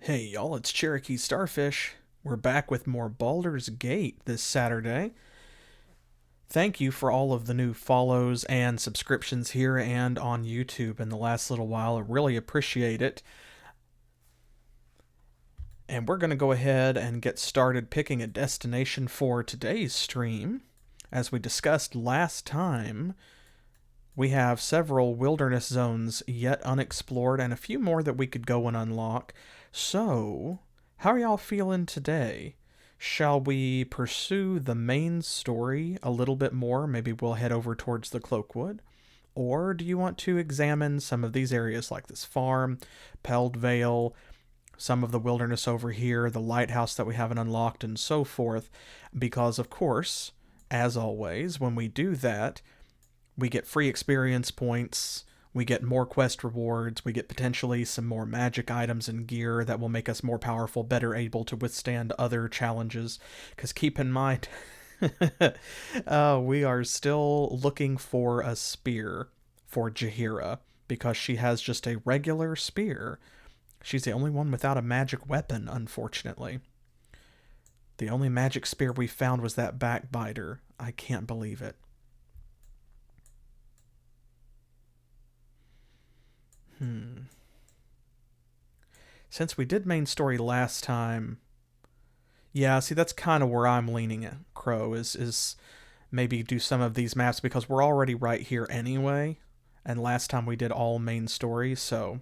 Hey y'all, it's CherokeeStarfish. We're back with more Baldur's Gate this Saturday. Thank you for all of the new follows and subscriptions here and on YouTube in the last little while. I really appreciate it. And we're going to go ahead and get started picking a destination for today's stream. As we discussed last time, we have several wilderness zones yet unexplored and a few more that we could go and unlock. So, how are y'all feeling today? Shall we pursue the main story a little bit more? Maybe we'll head over towards the Cloakwood. Or do you want to examine some of these areas like this farm, Peld Vale, some of the wilderness over here, the lighthouse that we haven't unlocked, and so forth? Because, of course, as always, when we do that, we get free experience points, we get more quest rewards, we get potentially some more magic items and gear that will make us more powerful, better able to withstand other challenges. Because keep in mind, we are still looking for a spear for Jaheira, because she has just a regular spear. She's the only one without a magic weapon, unfortunately. The only magic spear we found was that backbiter. I can't believe it. Since we did main story last time, yeah, see, that's kind of where I'm leaning at, Crow, is maybe do some of these maps, because we're already right here anyway, and last time we did all main story, so...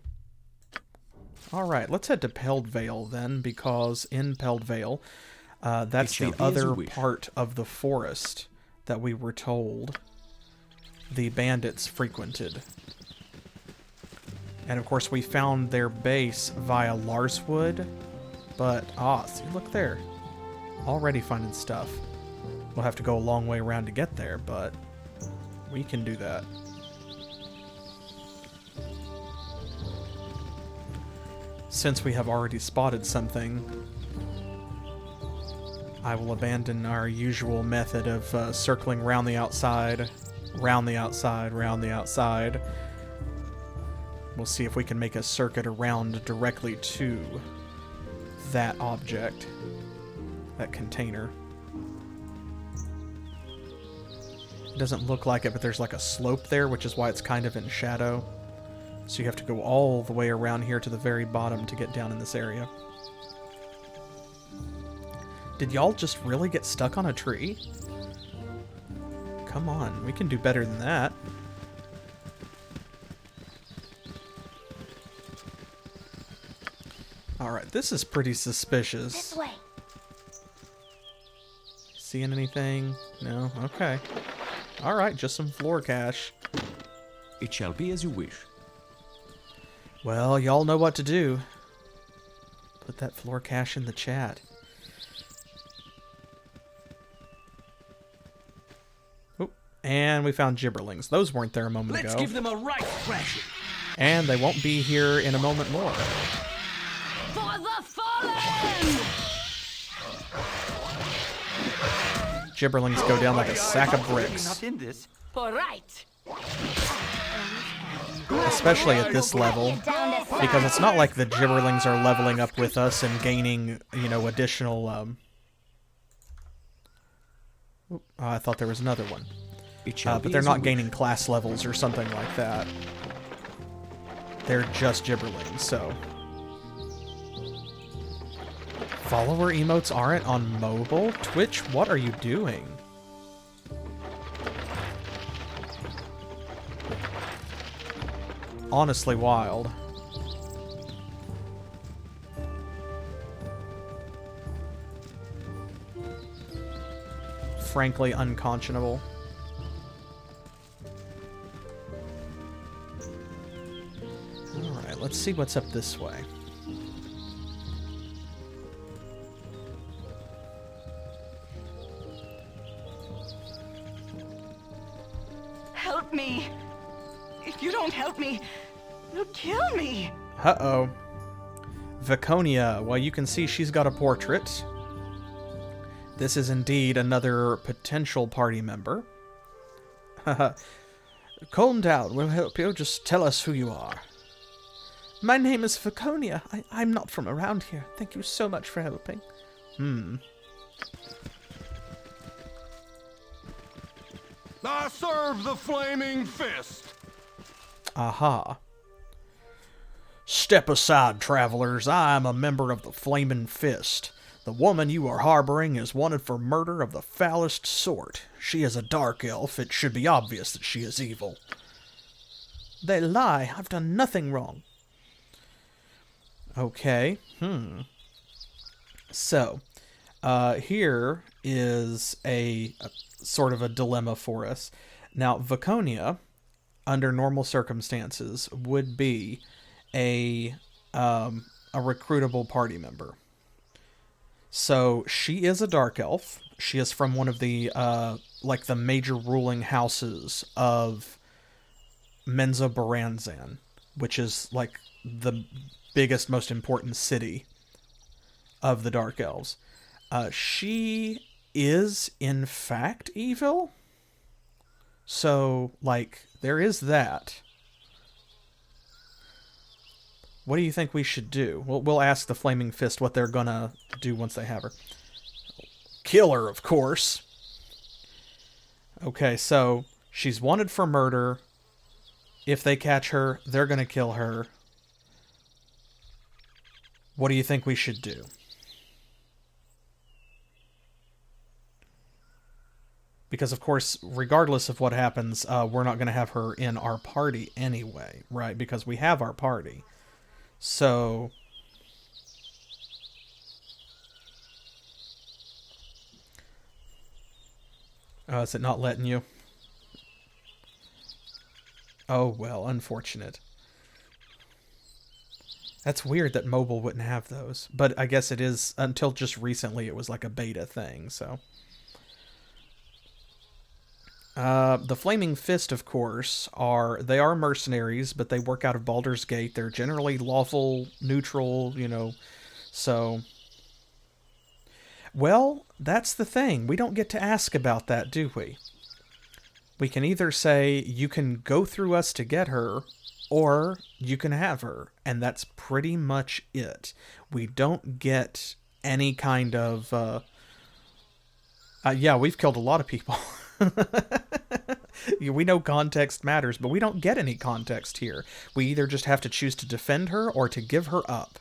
Alright, let's head to Peld Vale then, because in Peld Vale, that's the other part of the forest that we were told the bandits frequented. And of course we found their base via Larswood, but, see, look there. Already finding stuff. We'll have to go a long way around to get there, but we can do that. Since we have already spotted something, I will abandon our usual method of circling round the outside, round the outside, round the outside. We'll see if we can make a circuit around directly to that object, that container. It doesn't look like it, but there's like a slope there, which is why it's kind of in shadow. So you have to go all the way around here to the very bottom to get down in this area. Did y'all just really get stuck on a tree? Come on, we can do better than that. Alright, this is pretty suspicious. This way. Seeing anything? No? Okay. Alright, just some floor cash. It shall be as you wish. Well, y'all know what to do. Put that floor cash in the chat. Oh, and we found gibberlings. Those weren't there a moment ago. Let's give them a right thrashing. And they won't be here in a moment more. For the fallen! Gibberlings go down like a sack of bricks. Not in this. For right. Especially at this level. Because it's not like the gibberlings are leveling up with us and gaining, you know, additional, Oh, I thought there was another one. But they're not gaining class levels or something like that. They're just gibberlings, so... Follower emotes aren't on mobile? Twitch, what are you doing? Honestly wild. Frankly unconscionable. Alright, let's see what's up this way. Help me! If you don't help me, you'll kill me! Uh-oh. Viconia, well, you can see she's got a portrait. This is indeed another potential party member. Haha. Calm down, we'll help you. Just tell us who you are. My name is Vaconia. I'm not from around here. Thank you so much for helping. I serve the Flaming Fist. Aha. Step aside, travelers. I am a member of the Flaming Fist. The woman you are harboring is wanted for murder of the foulest sort. She is a dark elf. It should be obvious that she is evil. They lie. I've done nothing wrong. Okay. So, here is a sort of a dilemma for us. Now, Vaconia, under normal circumstances, would be a recruitable party member. So she is a dark elf. She is from one of the like the major ruling houses of Menzoberranzan, which is like the biggest, most important city of the Dark Elves. She is in fact evil. So like there is that. What do you think we should do? We'll ask the Flaming Fist what they're gonna do once they have her. Kill her, of course. Okay, so she's wanted for murder. If they catch her, they're gonna kill her. What do you think we should do? Because, of course, regardless of what happens, we're not going to have her in our party anyway, right? Because we have our party. So... is it not letting you? Oh, well, unfortunate. That's weird that mobile wouldn't have those. But I guess it is, until just recently, it was like a beta thing, so... the Flaming Fist, of course, they are mercenaries, but they work out of Baldur's Gate. They're generally lawful, neutral, you know, so... Well, that's the thing. We don't get to ask about that, do we? We can either say, you can go through us to get her, or you can have her, and that's pretty much it. We don't get any kind of... yeah, we've killed a lot of people. We know context matters, but we don't get any context here. We either just have to choose to defend her or to give her up.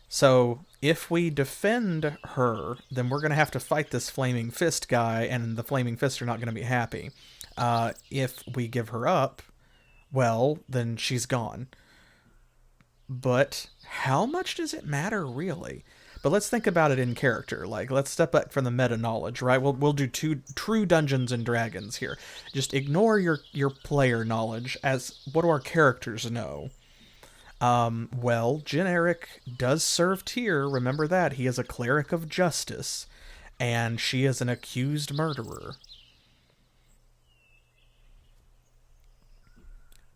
So, if we defend her, then we're going to have to fight this Flaming Fist guy, and the Flaming Fist are not going to be happy. If we give her up, well, then she's gone. But how much does it matter, really? But let's think about it in character. Like, let's step back from the meta knowledge, right? We'll do true Dungeons and Dragons here. Just ignore your player knowledge as what do our characters know? Well, Generic does serve Tyr. Remember that. He is a cleric of justice, and she is an accused murderer.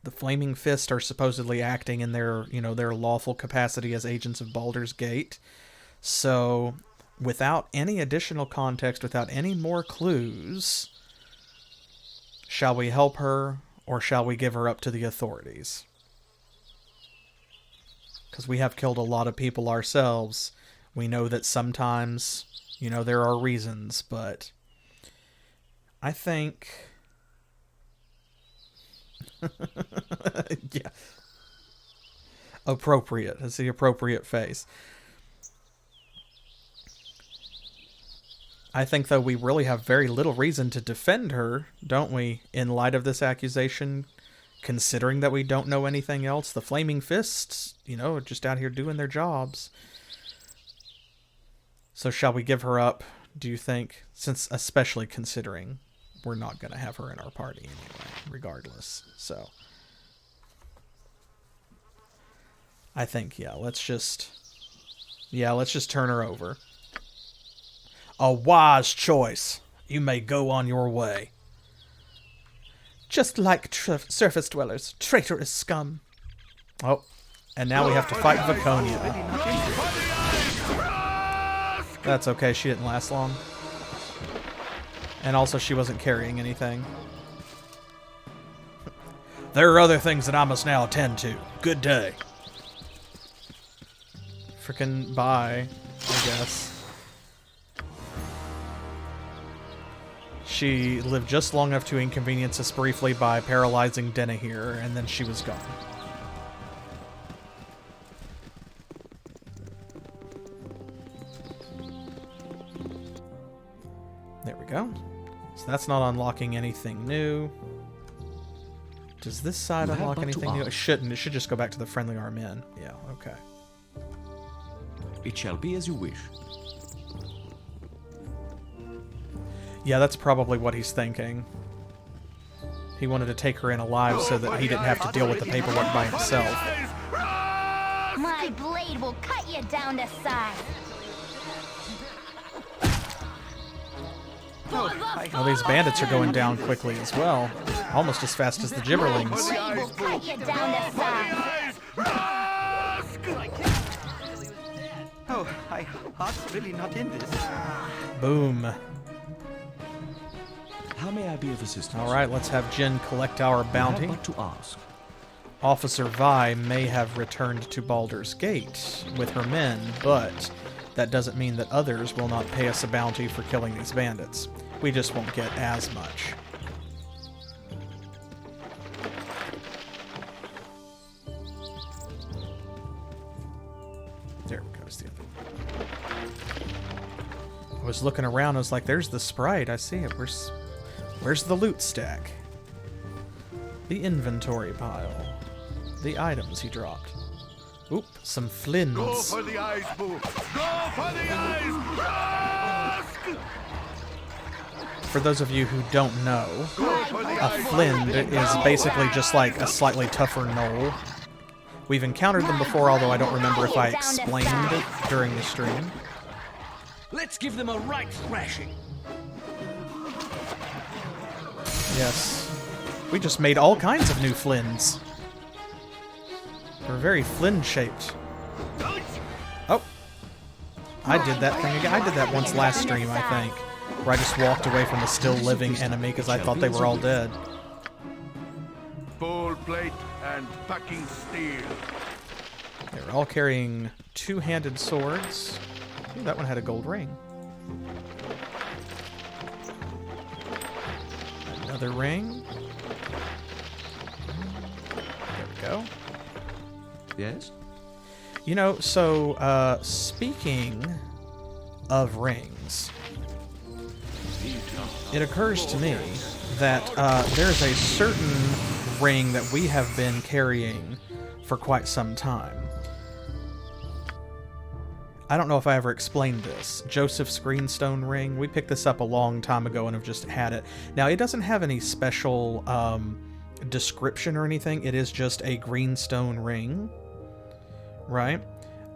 The Flaming Fist are supposedly acting in their lawful capacity as agents of Baldur's Gate. So, without any additional context, without any more clues, shall we help her, or shall we give her up to the authorities? Because we have killed a lot of people ourselves. We know that sometimes, there are reasons, but I think... yeah. Appropriate. That's the appropriate face. I think, though, we really have very little reason to defend her, don't we, in light of this accusation, considering that we don't know anything else? The Flaming Fists, are just out here doing their jobs. So shall we give her up, do you think? Since, especially considering we're not going to have her in our party anyway, regardless. So, I think, let's just turn her over. A wise choice. You may go on your way. Just like surface dwellers, traitorous scum. Oh, and now we have to fight Vaconia. That's okay, she didn't last long. And also she wasn't carrying anything. There are other things that I must now attend to. Good day. Frickin' bye, I guess. She lived just long enough to inconvenience us briefly by paralyzing Denna here, and then she was gone. There we go. So that's not unlocking anything new. Does this side unlock anything new? It shouldn't. It should just go back to the friendly Armen. Yeah, okay. It shall be as you wish. Yeah, that's probably what he's thinking. He wanted to take her in alive so that he didn't have to deal with the paperwork by himself. My blade will cut you down to size. Oh, these bandits are going down quickly as well. Almost as fast as the gibberlings. My blade will cut you down to size. Oh, my heart's really not in this. Boom. How may I be of assistance? Alright, let's have Jin collect our bounty. You have but to ask. Officer Vi may have returned to Baldur's Gate with her men, but that doesn't mean that others will not pay us a bounty for killing these bandits. We just won't get as much. There goes the other one. I was looking around, I was like, there's the sprite, I see it. Where's the loot stack? The inventory pile. The items he dropped. Oop, some flins. Go for the eyes, boo! Go for the eyes! For those of you who don't know, a flint is basically just like a slightly tougher gnoll. We've encountered them before, although I don't remember if I explained it during the stream. Let's give them a right thrashing. Yes. We just made all kinds of new flins. They're very flin-shaped. Oh. I did that thing again. I did that once last stream, I think. Where I just walked away from a still living enemy because I thought they were all dead. Full plate and packing steel. They were all carrying two-handed swords. Ooh, that one had a gold ring. Another ring. There we go. Yes? You know, so, speaking of rings, it occurs to me that there's a certain ring that we have been carrying for quite some time. I don't know if I ever explained this. Joseph's Greenstone ring. We picked this up a long time ago and have just had it. Now, it doesn't have any special description or anything. It is just a greenstone ring, right?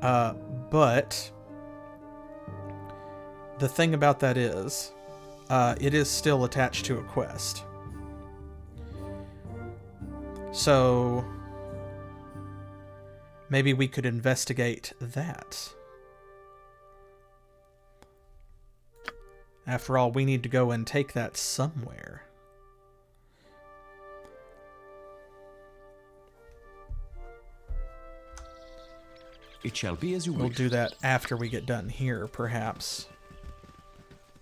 But the thing about that is, it is still attached to a quest. So maybe we could investigate that. After all, we need to go and take that somewhere. It shall be as you wish. We'll do that after we get done here, perhaps.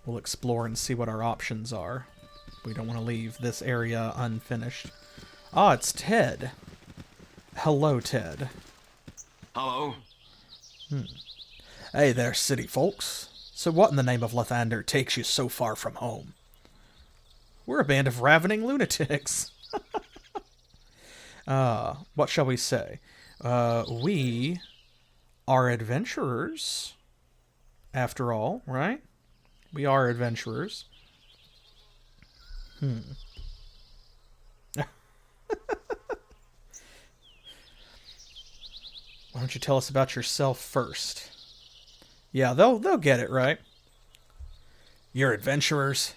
We'll explore and see what our options are. We don't want to leave this area unfinished. Ah, it's Ted. Hello, Ted. Hello? Hey there, city folks. So what in the name of Lathander takes you so far from home? We're a band of ravening lunatics. What shall we say? We are adventurers, after all, right? We are adventurers. Why don't you tell us about yourself first? Yeah, they'll get it, right? You're adventurers?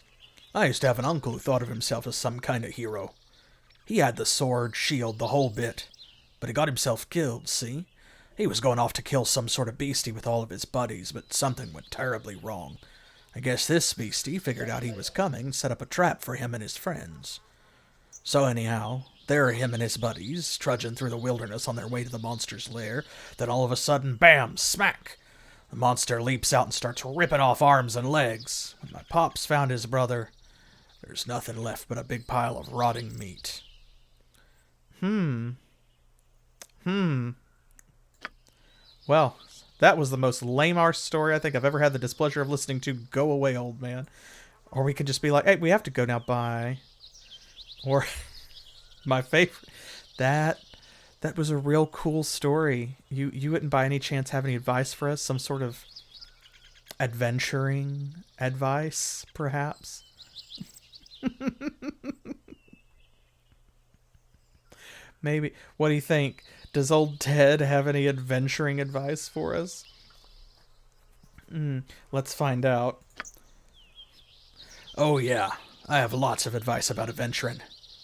I used to have an uncle who thought of himself as some kind of hero. He had the sword, shield, the whole bit. But he got himself killed, see? He was going off to kill some sort of beastie with all of his buddies, but something went terribly wrong. I guess this beastie figured out he was coming and set up a trap for him and his friends. So anyhow, There him and his buddies, trudging through the wilderness on their way to the monster's lair. Then all of a sudden, bam, smack! The monster leaps out and starts ripping off arms and legs. When my pops found his brother, there's nothing left but a big pile of rotting meat. Well, that was the most lame-arse story I think I've ever had the displeasure of listening to. Go away, old man. Or we could just be like, hey, we have to go now, bye. Or, my favorite, that was a real cool story. You wouldn't by any chance have any advice for us? Some sort of adventuring advice, perhaps? Maybe. What do you think? Does old Ted have any adventuring advice for us? Let's find out. Oh yeah, I have lots of advice about adventuring.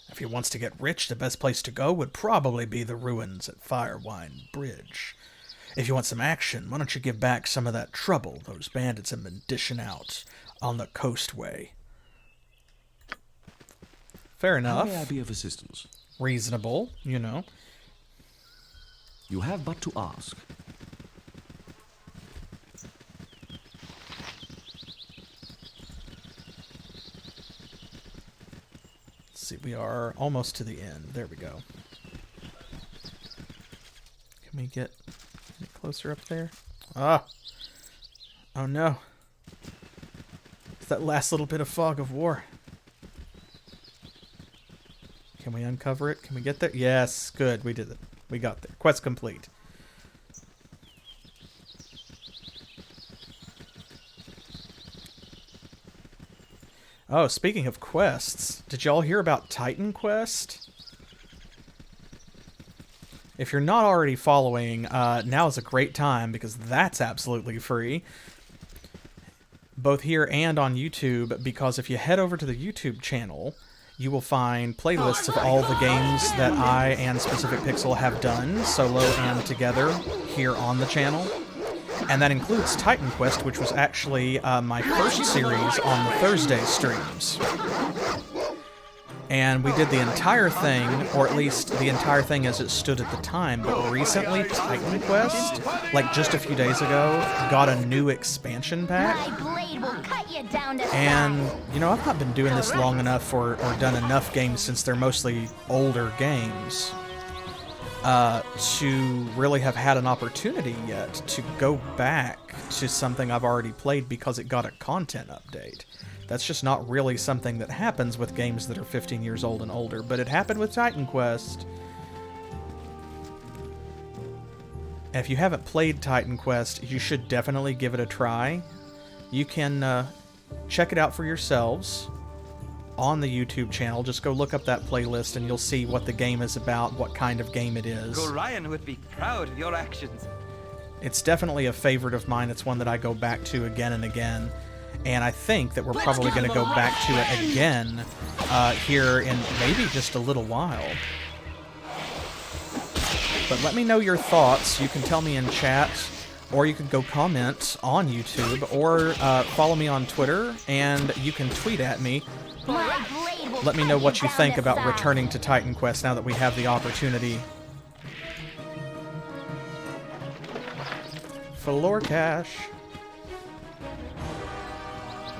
If he wants to get rich, the best place to go would probably be the ruins at Firewine Bridge. If you want some action, why don't you give back some of that trouble those bandits have been dishing out on the coastway? Fair enough. How may I be of assistance? Reasonable, you know. You have but to ask. Let's see, we are almost to the end. There we go. Can we get any closer up there? Ah! Oh no. It's that last little bit of fog of war. Can we uncover it? Can we get there? Yes, good. We did it. We got there. Quest complete. Oh, speaking of quests, did y'all hear about Titan Quest? If you're not already following, now is a great time because that's absolutely free. Both here and on YouTube, because if you head over to the YouTube channel, you will find playlists of all the games that I and Specific Pixel have done, solo and together, here on the channel. And that includes Titan Quest, which was actually my first series on the Thursday streams. And we did the entire thing, or at least the entire thing as it stood at the time, but recently Titan Quest, like just a few days ago, got a new expansion pack. My blade will cut you down to And, size. you know, I've not been doing this long enough or done enough games since they're mostly older games to really have had an opportunity yet to go back to something I've already played because it got a content update. That's just not really something that happens with games that are 15 years old and older, but it happened with Titan Quest. And if you haven't played Titan Quest, you should definitely give it a try. You can check it out for yourselves on the YouTube channel. Just go look up that playlist and you'll see what the game is about, what kind of game it is. Gorion would be proud of your actions. It's definitely a favorite of mine. It's one that I go back to again and again. And I think that we're probably going to go back to it again here in maybe just a little while. But let me know your thoughts. You can tell me in chat, or you can go comment on YouTube, or follow me on Twitter, and you can tweet at me. My blade will Let me cut know what you down think to about size. returning to Titan Quest now that we have the opportunity. For cache.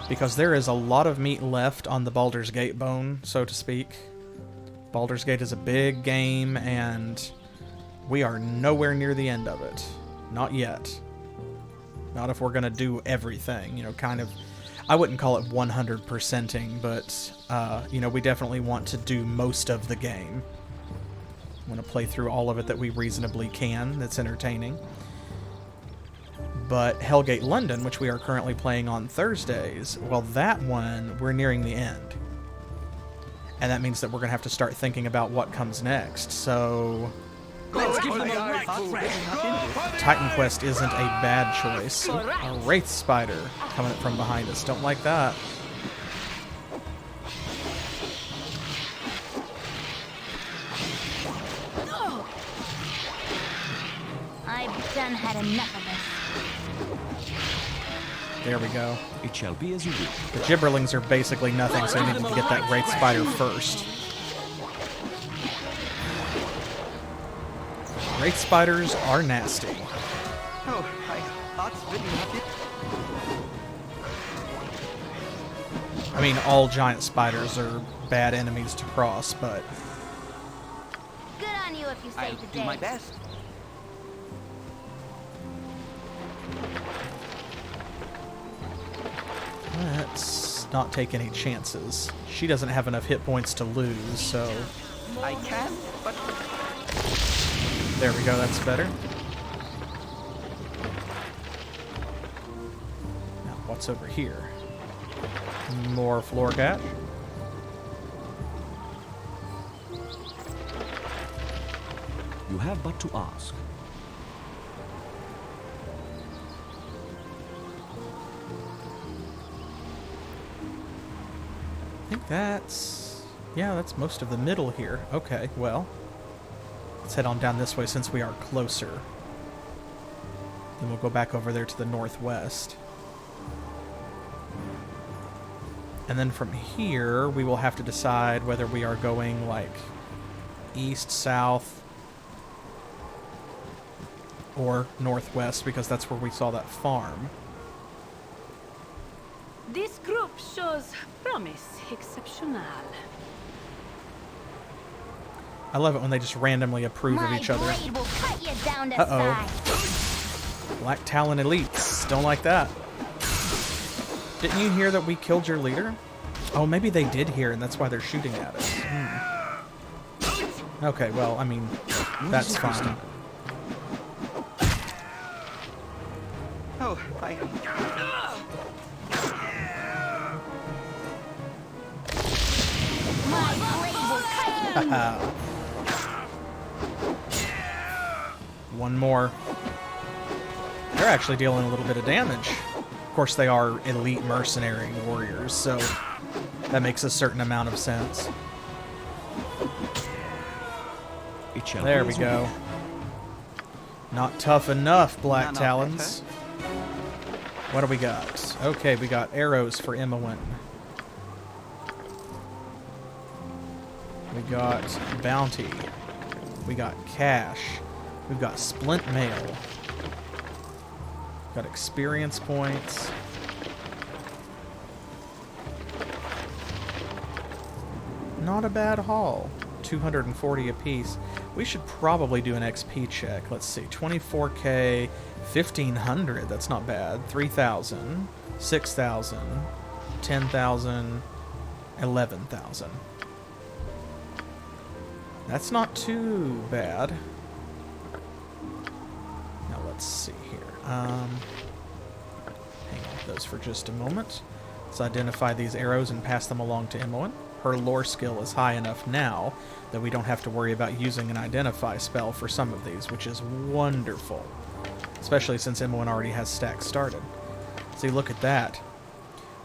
Because there is a lot of meat left on the Baldur's Gate bone, so to speak. Baldur's Gate is a big game, and we are nowhere near the end of it. Not yet. Not if we're going to do everything, you know, kind of... I wouldn't call it 100%ing, but, you know, we definitely want to do most of the game. We want to play through all of it that we reasonably can, that's entertaining. But Hellgate London, which we are currently playing on Thursdays, well, that one, we're nearing the end. And that means that we're going to have to start thinking about what comes next, so... Let's give them a right thrashing. Titan Quest isn't a bad choice. A Wraith Spider coming from behind us. Don't like that. I've done had enough of this. There we go. It shall be as you will. The Gibberlings are basically nothing, so I needed to get that Wraith Spider first. Wraith spiders are nasty. Oh, my heart's really not it. I mean, all giant spiders are bad enemies to cross, but Good on you if you I'll saved the do day. my best. let's not take any chances. She doesn't have enough hit points to lose, so I can, but there we go, that's better. Now, what's over here? More floor catch. You have but to ask. I think that's... yeah, that's most of the middle here. Okay, well, let's head on down this way since we are closer. Then we'll go back over there to the northwest. And then from here, we will have to decide whether we are going, like, east, south, or northwest, because that's where we saw that farm. This group shows promise exceptional. I love it when they just randomly approve of My each other. blade will cut you down to Uh-oh. size. Black Talon elites. Don't like that. Didn't you hear that we killed your leader? Oh, maybe they did hear, and that's why they're shooting at us. Okay, well, I mean, that's fine. oh, I My blade will cut you. One more. They're actually dealing a little bit of damage. Of course, they are elite mercenary warriors, so that makes a certain amount of sense. It shall There be we as you go. wish. Not tough enough, Black None of Talons. What do we got? Okay, we got arrows for Imoen. We got bounty. We got cash. We've got splint mail. Got experience points. Not a bad haul. 240 apiece. We should probably do an XP check. Let's see. 24k, 1500. That's not bad. 3000, 6000, 10,000, 11,000. That's not too bad. Now let's see here. Hang on with those for just a moment. Let's identify these arrows and pass them along to Imoen. Her lore skill is high enough now that we don't have to worry about using an identify spell for some of these, which is wonderful. Especially since Imoen already has stacks started. See, look at that.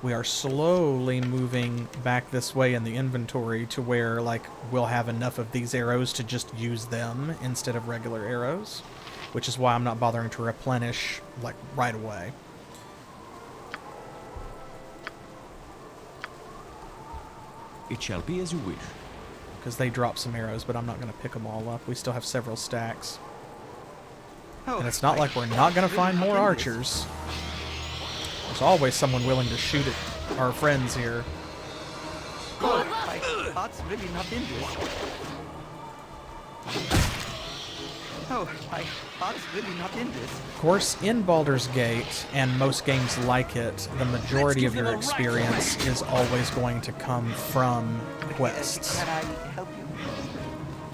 We are slowly moving back this way in the inventory to where, like, we'll have enough of these arrows to just use them instead of regular arrows, which is why I'm not bothering to replenish, like, right away. It shall be as you wish. Because they drop some arrows, but I'm not going to pick them all up. We still have several stacks. oh, And it's not like we're not going to find more archers. There's always someone willing to shoot at our friends here. oh, my heart's really not in this. Oh, my heart's really not in this. Of course, in Baldur's Gate, and most games like it, the majority of your experience is always going to come from quests. Can I help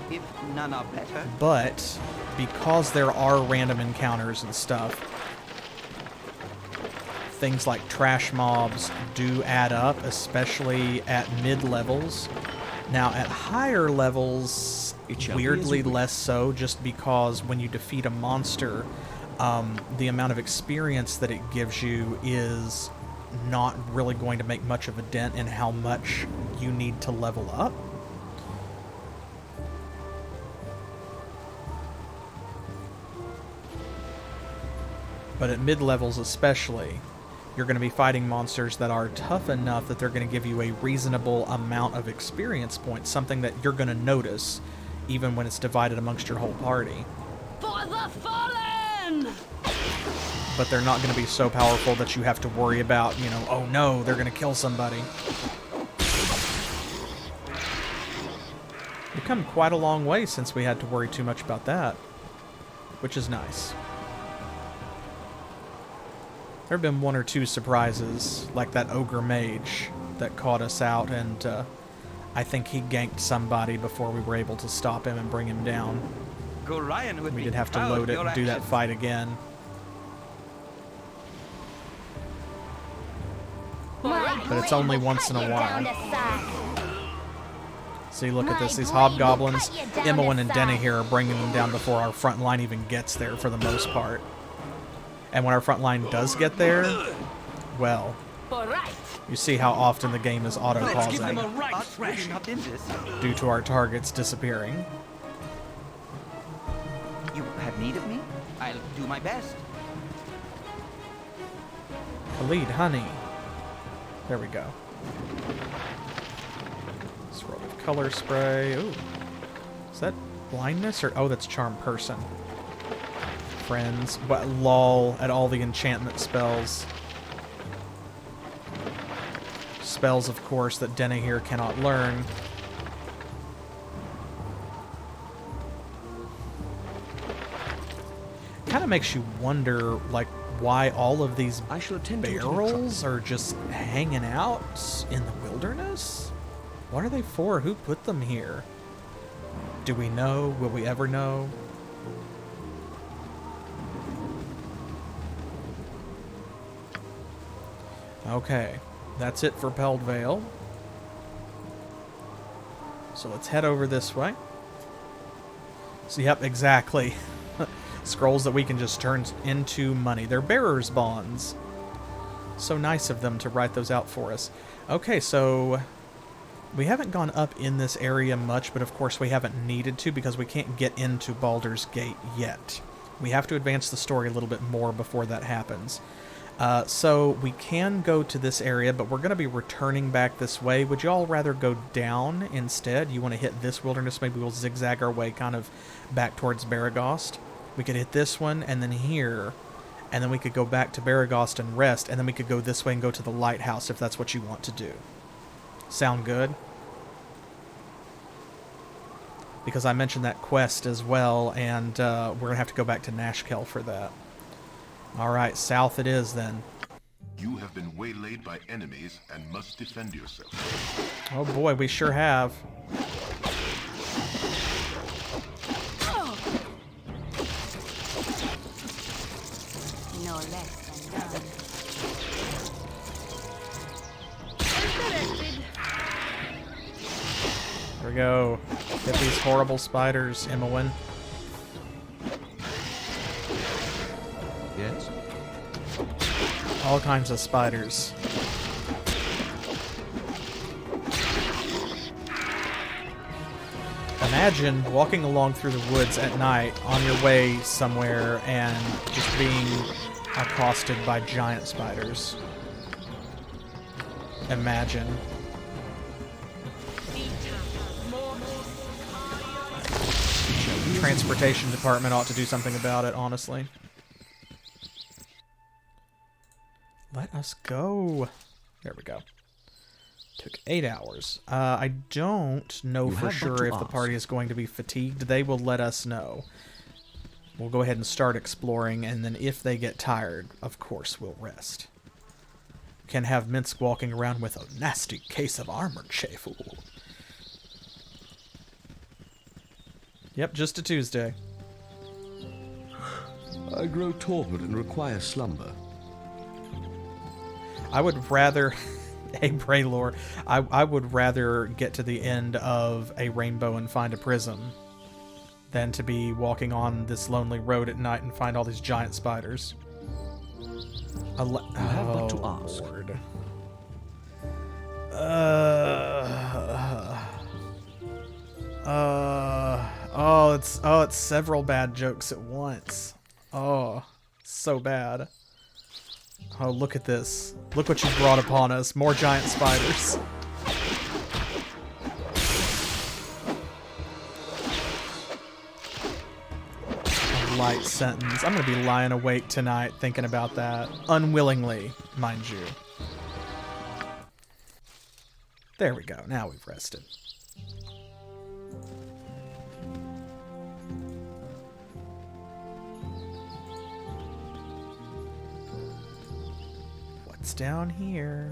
you? If none are better. But, because there are random encounters and stuff, things like trash mobs do add up, especially at mid-levels. Now, at higher levels, It shall be as weirdly you wish. less so, just because when you defeat a monster, the amount of experience that it gives you is not really going to make much of a dent in how much you need to level up. But at mid-levels especially, you're going to be fighting monsters that are tough enough that they're going to give you a reasonable amount of experience points, something that you're going to notice even when it's divided amongst your whole party. the fallen! But they're not going to be so powerful that you have to worry about, you know, oh no, they're going to kill somebody. We've come quite a long way since we had to worry too much about that, which is nice. There have been one or two surprises, like that ogre mage that caught us out, and I think he ganked somebody before we were able to stop him and bring him down. Gorion would We be did have to proud load of it your and do that actions. fight again. But it's only once in a while. See, look at this. These hobgoblins, Imoen and Denna here are bringing them down before our front line even gets there for the most part. And when our front line does get there, well, you see how often the game is auto-pausing Odds really not in this. due to our targets disappearing. You have need of me? I'll do my best. Khalid, honey. There we go. Let's roll with color spray. Ooh. Is that blindness or... Oh, that's charm person. Friends. But lol at all the enchantment spells. Spells, of course, that Denna here cannot learn. Kind of makes you wonder, like, why all of these I shall attend to it in a barrels are just hanging out in the wilderness? What are they for? Who put them here? Do we know? Will we ever know? Okay, that's it for Peldvale. So let's head over this way. So, yep, exactly. Scrolls that we can just turn into money. They're bearer's bonds. So nice of them to write those out for us. Okay, so we haven't gone up in this area much, but of course we haven't needed to because we can't get into Baldur's Gate yet. We have to advance the story a little bit more before that happens. So we can go to this area, but we're going to be returning back this way. Would y'all rather go down instead? You want to hit this wilderness? Maybe we'll zigzag our way kind of back towards Baragost. We could hit this one, and then here, and then we could go back to Baragost and rest, and then we could go this way and go to the lighthouse if that's what you want to do. Sound good? Because I mentioned that quest as well, and we're going to have to go back to Nashkel for that. Alright, south it is then. You have been waylaid by enemies and must defend yourself. Oh boy, we sure have. No less than done. There we go. Get these horrible spiders, Imoen. Yes? All kinds of spiders. Imagine walking along through the woods at night on your way somewhere and just being accosted by giant spiders. Imagine. Transportation department ought to do something about it, honestly. Let us go. There we go. Took 8 hours. I don't know You for have but sure to if the ask. party is going to be fatigued. They will let us know. We'll go ahead and start exploring, and then if they get tired, of course we'll rest. Can have Minsk walking around with a nasty case of armor, Chafu. Yep, just a Tuesday. I grow torpid and require slumber. I would rather, hey Braylor, I would rather get to the end of a rainbow and find a prism than to be walking on this lonely road at night and find all these giant spiders. You have but to ask. Lord. It's several bad jokes at once. Oh, so bad. Oh, look at this. Look what you brought upon us. More giant spiders. I polite sentence. I'm going to be lying awake tonight thinking about that. Unwillingly, mind you. There we go. Now we've rested. What's down here?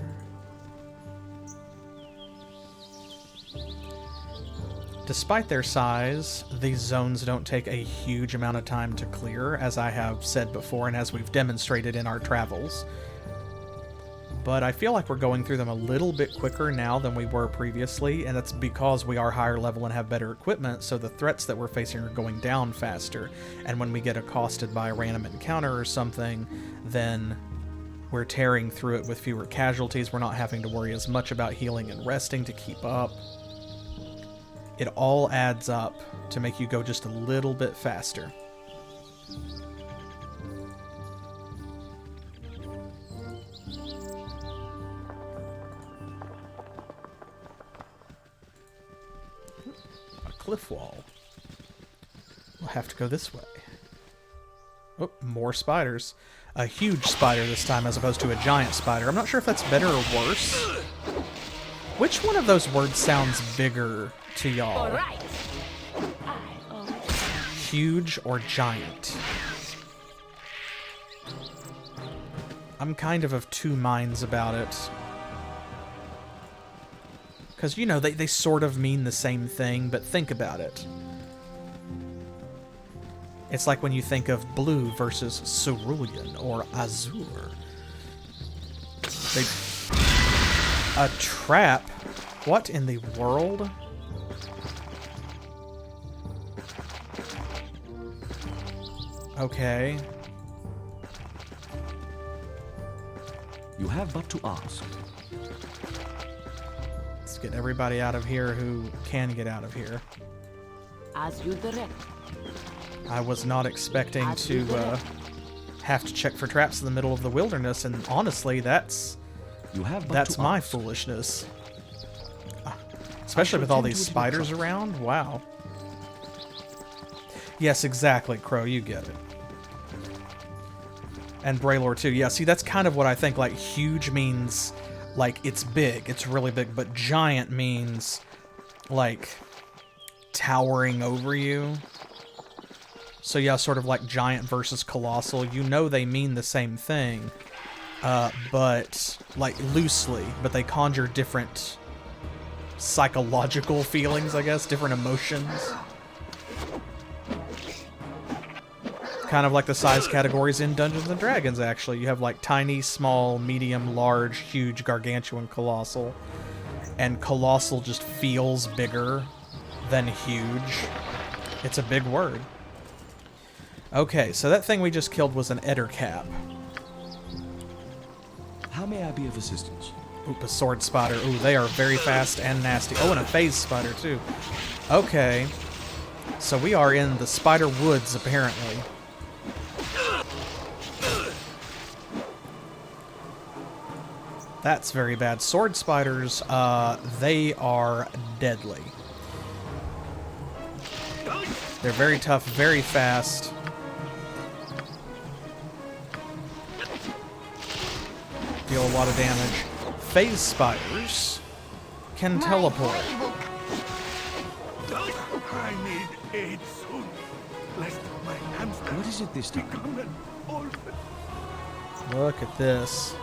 Despite their size, these zones don't take a huge amount of time to clear, as I have said before and as we've demonstrated in our travels. But I feel like we're going through them a little bit quicker now than we were previously, and that's because we are higher level and have better equipment, so the threats that we're facing are going down faster. And when we get accosted by a random encounter or something, then we're tearing through it with fewer casualties. We're not having to worry as much about healing and resting to keep up. It all adds up to make you go just a little bit faster. A cliff wall. We'll have to go this way. Oh, more spiders. A huge spider this time as opposed to a giant spider. I'm not sure if that's better or worse. Which one of those words sounds bigger to y'all? Right. Huge or giant? I'm kind of two minds about it. Because, you know, they sort of mean the same thing, but think about it. It's like when you think of blue versus cerulean or azure. A trap? What in the world? Okay. You have but to ask. Let's get everybody out of here who can get out of here. As you direct. I was not expecting to have to check for traps in the middle of the wilderness, and honestly, that's my foolishness. Especially with all these spiders around. Wow. Yes, exactly, Crow. You get it. And Braylor too. Yeah, see, that's kind of what I think. Like, huge means, like, it's big. It's really big. But giant means, like, towering over you. So yeah, sort of like giant versus colossal. You know they mean the same thing, but like loosely, but they conjure different psychological feelings, I guess, different emotions. Kind of like the size categories in Dungeons & Dragons, actually. You have like tiny, small, medium, large, huge, gargantuan, colossal. And colossal just feels bigger than huge. It's a big word. Okay, so that thing we just killed was an ettercap. How may I be of assistance? Oop, a sword spider. Ooh, they are very fast and nasty. Oh, and a phase spider, too. Okay. So we are in the spider woods, apparently. That's very bad. Sword spiders, they are deadly. They're very tough, very fast. Deal a lot of damage. Phase spiders can teleport. I need aid soon, lest my hamster What is it this time? become an orphan. Look at this.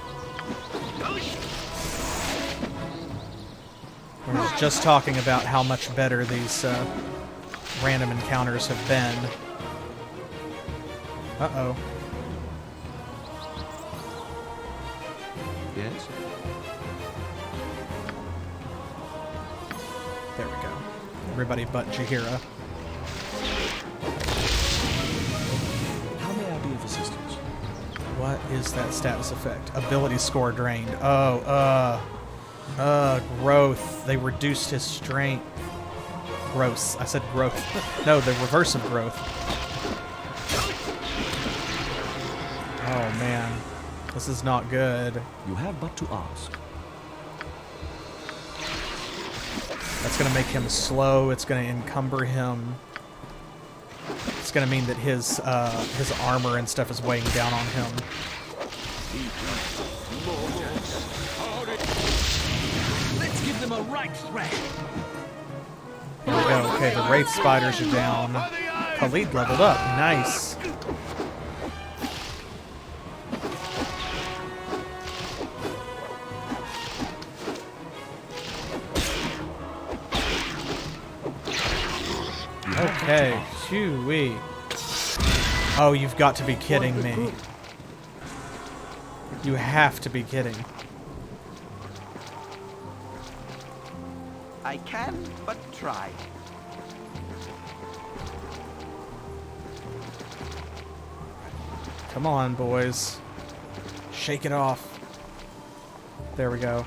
We were just talking about how much better these random encounters have been. Uh-oh. Yes? There we go. Everybody but Jaheira. How may I be of assistance? What is that status effect? Ability score drained. Oh, growth. They reduced his strength. Gross. I said growth. No, the reverse of growth. Oh, man. This is not good. You have but to ask. That's going to make him slow. It's going to encumber him. It's going to mean that his armor and stuff is weighing down on him. Let's give them a right threat. Here we go. Okay, the Wraith Spiders are down. Khalid leveled up. Nice. Okay, shoo-wee. Oh, you've got to be kidding me. You have to be kidding. I can but try. Come on, boys. Shake it off. There we go.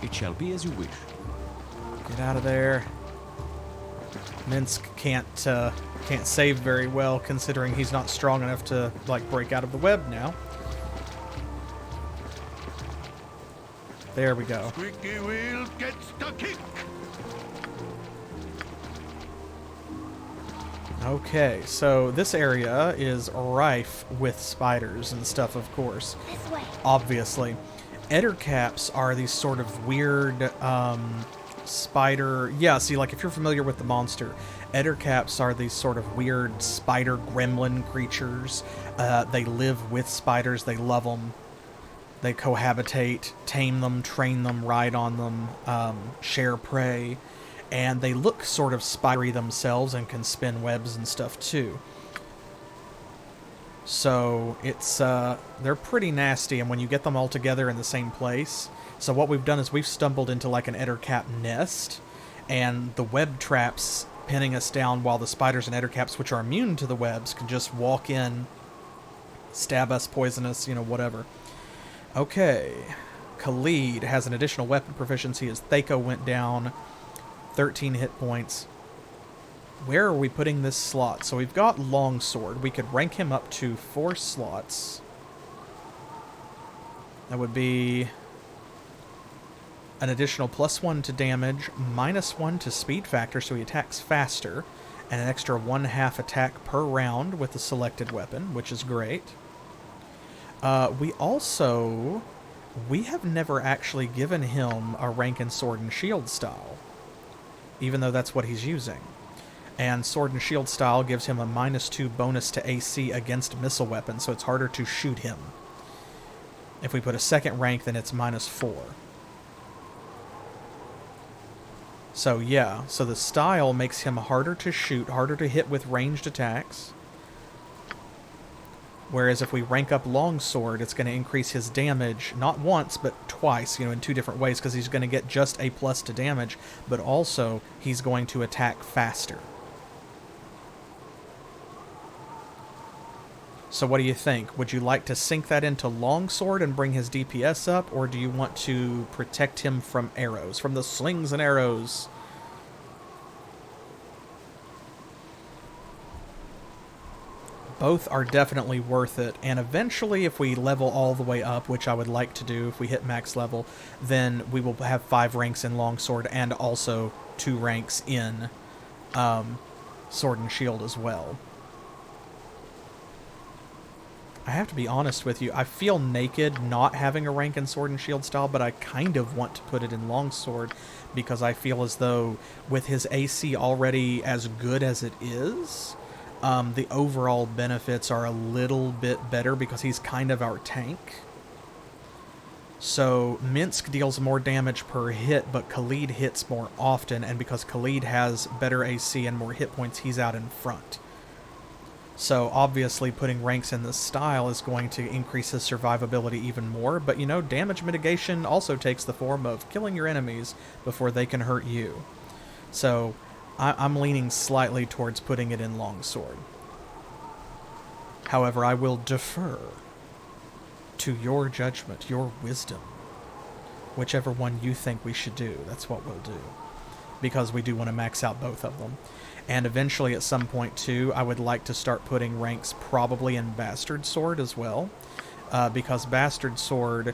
It shall be as you wish. Get out of there. Minsk can't save very well, considering he's not strong enough to like break out of the web now. There we go. Squeaky wheel gets the kick. Okay, so this area is rife with spiders and stuff, of course. This way. Obviously. Ettercaps are these sort of weird spider... Yeah, see, like, if you're familiar with the monster, Ettercaps are these sort of weird spider gremlin creatures. They live with spiders. They love them. They cohabitate, tame them, train them, ride on them, share prey. And they look sort of spidery themselves and can spin webs and stuff, too. So, it's, they're pretty nasty, and when you get them all together in the same place... So what we've done is we've stumbled into like an Ettercap nest, and the web traps pinning us down while the spiders and Ettercaps, which are immune to the webs, can just walk in, stab us, poison us, you know, whatever. Okay. Khalid has an additional weapon proficiency as Thako went down. 13 hit points. Where are we putting this slot? So we've got Longsword. We could rank him up to 4 slots. That would be an additional +1 to damage, -1 to speed factor, so he attacks faster, and an extra 1/2 attack per round with the selected weapon, which is great. We have never actually given him a rank in Sword and Shield style, even though that's what he's using. And Sword and Shield style gives him a -2 bonus to AC against missile weapons, so it's harder to shoot him. If we put a second rank, then it's -4. So yeah, so the style makes him harder to shoot, harder to hit with ranged attacks. Whereas if we rank up Longsword, it's going to increase his damage, not once, but twice, you know, in 2 different ways, because he's going to get just a + to damage, but also he's going to attack faster. So what do you think? Would you like to sink that into Longsword and bring his DPS up, or do you want to protect him from arrows, from the slings and arrows? Both are definitely worth it, and eventually if we level all the way up, which I would like to do if we hit max level, then we will have 5 ranks in Longsword and also 2 ranks in Sword and Shield as well. I have to be honest with you, I feel naked not having a rank in Sword and Shield style, but I kind of want to put it in Longsword, because I feel as though with his AC already as good as it is, the overall benefits are a little bit better because he's kind of our tank. So Minsk deals more damage per hit, but Khalid hits more often, and because Khalid has better AC and more hit points, he's out in front. So obviously putting ranks in this style is going to increase his survivability even more, but you know, damage mitigation also takes the form of killing your enemies before they can hurt you. So I'm leaning slightly towards putting it in Longsword. However, I will defer to your judgment, your wisdom. Whichever one you think we should do, that's what we'll do. Because we do want to max out both of them. And eventually at some point too, I would like to start putting ranks probably in Bastard Sword as well. Because Bastard Sword,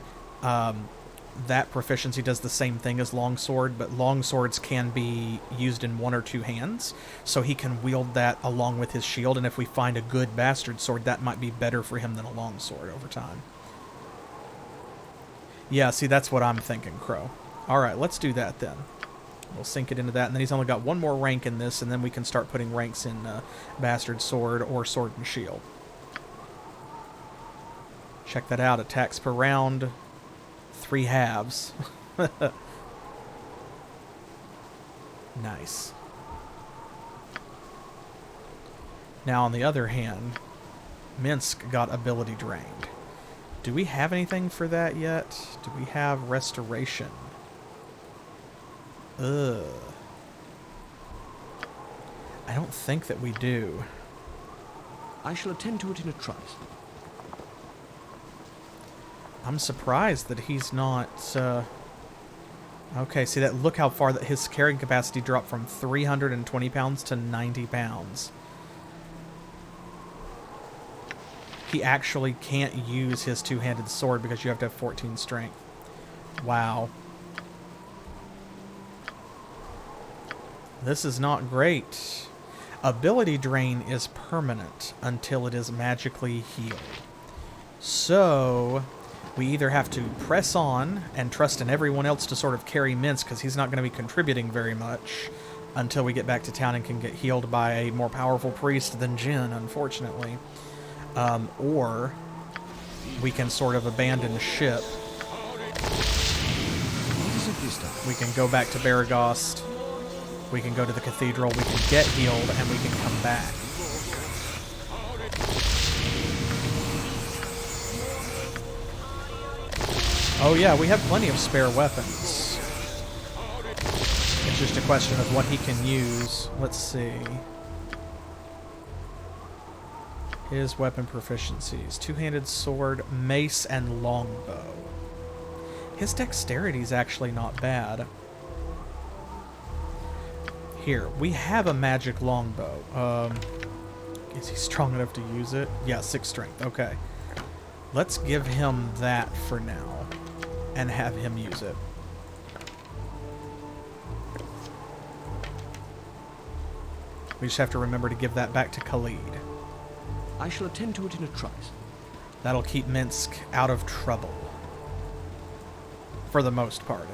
that proficiency does the same thing as longsword, but longswords can be used in 1 or 2 hands, so he can wield that along with his shield, and if we find a good bastard sword, that might be better for him than a longsword over time. Yeah, see, that's what I'm thinking, Crow. Alright, let's do that then. We'll sink it into that, and then he's only got 1 more rank in this, and then we can start putting ranks in bastard sword or sword and shield. Check that out, attacks per round, 3 halves. Nice. Now, on the other hand, Minsk got ability drained. Do we have anything for that yet? Do we have restoration? Ugh. I don't think that we do. I shall attend to it in a trice. I'm surprised that he's not, Okay, see that? Look how far that his carrying capacity dropped from 320 pounds to 90 pounds. He actually can't use his 2-handed sword because you have to have 14 strength. Wow. This is not great. Ability drain is permanent until it is magically healed. So, we either have to press on and trust in everyone else to sort of carry Minsk because he's not going to be contributing very much until we get back to town and can get healed by a more powerful priest than Jin, unfortunately. Or we can sort of abandon ship. We can go back to Baragost. We can go to the cathedral. We can get healed, and we can come back. Oh yeah, we have plenty of spare weapons. It's just a question of what he can use. Let's see. His weapon proficiencies. 2-handed sword, mace, and longbow. His dexterity is actually not bad. Here, we have a magic longbow. Is he strong enough to use it? Yeah, 6 strength. Okay. Let's give him that for now. And have him use it. We just have to remember to give that back to Khalid. I shall attend to it in a trice. That'll keep Minsk out of trouble. For the most part,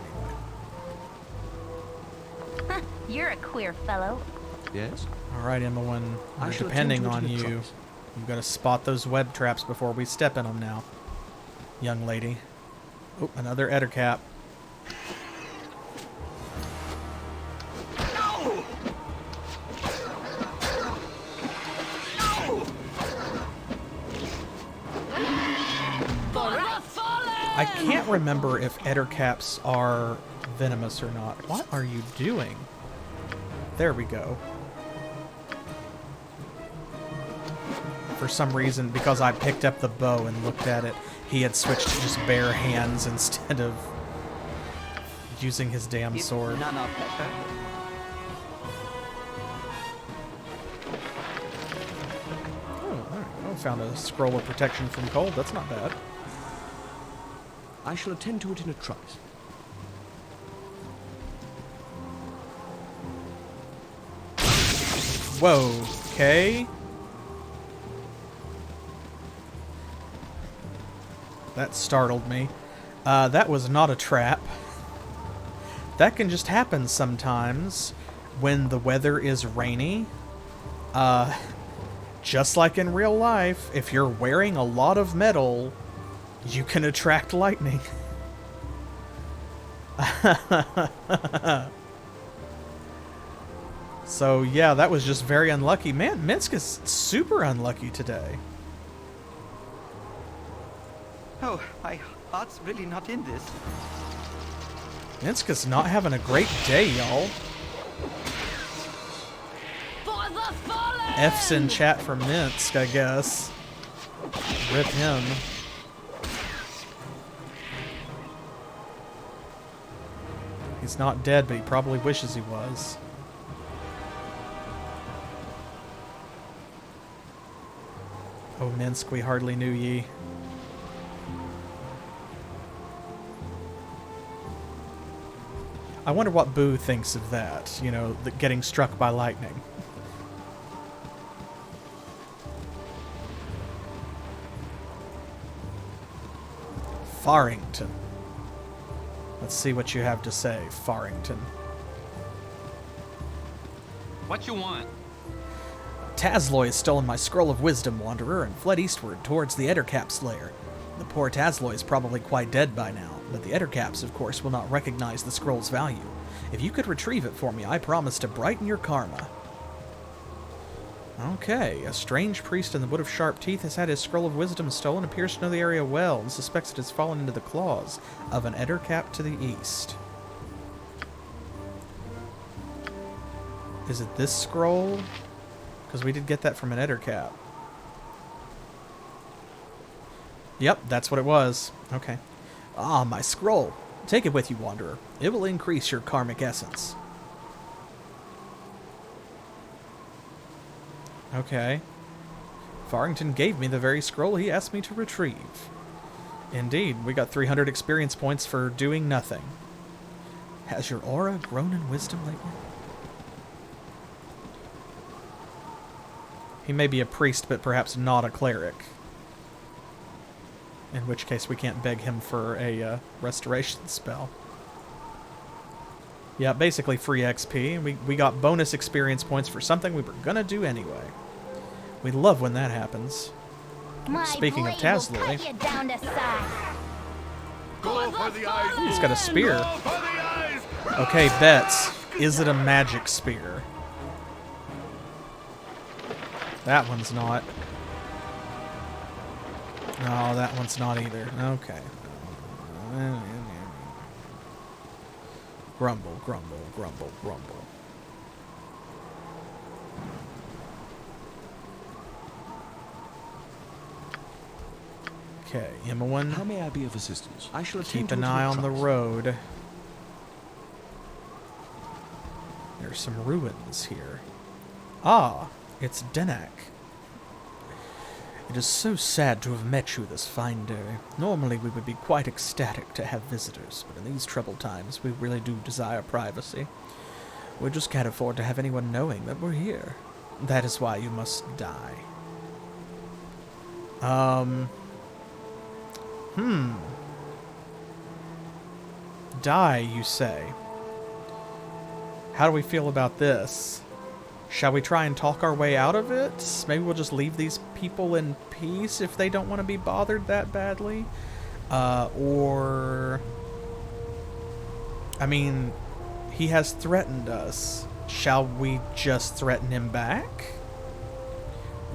anyway. You're a queer fellow. Yes? Alright, Emmeline. I We're shall depending attend to it on in a you. trice. You've got to spot those web traps before we step in them now. Young lady. Oh, another Ettercap. I can't remember if Ettercaps are venomous or not. What are you doing? There we go. For some reason, because I picked up the bow and looked at it, he had switched to just bare hands instead of using his damn sword. None of pepper. Oh, there we go. Found a scroll of protection from cold. That's not bad. I shall attend to it in a trice. Whoa, okay. That startled me. That was not a trap. That can just happen sometimes when the weather is rainy. Just like in real life, if you're wearing a lot of metal, you can attract lightning. So yeah, that was just very unlucky. Man, Minsk is super unlucky today. Oh, my heart's really not in this. Minsk is not having a great day, y'all. For the fallen! F's in chat for Minsk, I guess. Rip him. He's not dead, but he probably wishes he was. Oh, Minsk, we hardly knew ye. I wonder what Boo thinks of that, you know, getting struck by lightning. Farrington. Let's see what you have to say, Farrington. What you want? Tasloy has stolen my Scroll of Wisdom, Wanderer, and fled eastward towards the Ettercap's lair. The poor Tasloy is probably quite dead by now, but the Ettercaps, of course, will not recognize the scroll's value. If you could retrieve it for me, I promise to brighten your karma. Okay, a strange priest in the Wood of Sharp Teeth has had his Scroll of Wisdom stolen, appears to know the area well, and suspects it has fallen into the claws of an Ettercap to the east. Is it this scroll? Because we did get that from an Ettercap. Yep, that's what it was. Okay. Ah, my scroll. Take it with you, Wanderer. It will increase your karmic essence. Okay. Farrington gave me the very scroll he asked me to retrieve. Indeed, we got 300 experience points for doing nothing. Has your aura grown in wisdom lately? He may be a priest, but perhaps not a cleric. In which case we can't beg him for a restoration spell. Yeah, basically free XP. We got bonus experience points for something we were gonna do anyway. We love when that happens. Speaking of Tasloy, he's got a spear. Okay, bets. Is it a magic spear? That one's not. No, that one's not either. Okay. Grumble, grumble, grumble, grumble. Okay, Imowen. How may I be of assistance? I shall Keep an eye on the road. There's some ruins here. Ah, it's Denak. It is so sad to have met you this fine day. Normally we would be quite ecstatic to have visitors, but in these troubled times we really do desire privacy. We just can't afford to have anyone knowing that we're here. That is why you must die. Die, you say? How do we feel about this? Shall we try and talk our way out of it? Maybe we'll just leave these people in peace if they don't want to be bothered that badly? Or... I mean, he has threatened us. Shall we just threaten him back?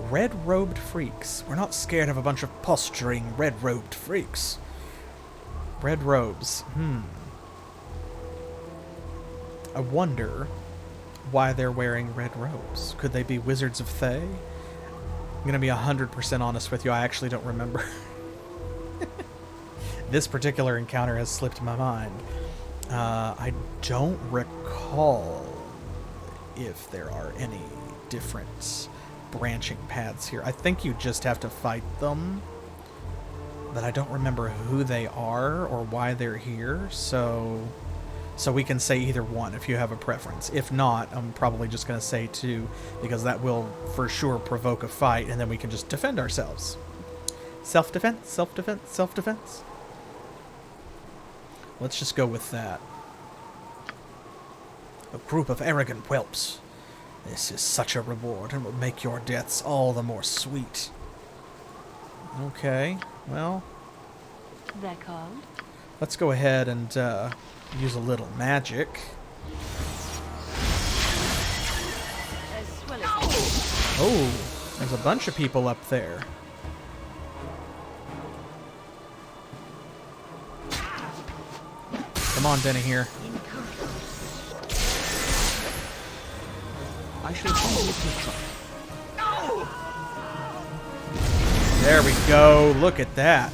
Red-robed freaks. We're not scared of a bunch of posturing red-robed freaks. Red robes. I wonder why they're wearing red robes. Could they be wizards of Thay? I'm going to be 100% honest with you. I actually don't remember. This particular encounter has slipped my mind. I don't recall if there are any different branching paths here. I think you just have to fight them, but I don't remember who they are or why they're here, so we can say either one if you have a preference. If not, I'm probably just going to say two, because that will for sure provoke a fight, and then we can just defend ourselves. Self-defense, self-defense, self-defense. Let's just go with that. A group of arrogant whelps. This is such a reward, and will make your deaths all the more sweet. Okay, well... They're called? Let's go ahead and use a little magic. As well as Oh, there's a bunch of people up there. Come on, Denny here. I shall follow the truck. There we go. Look at that.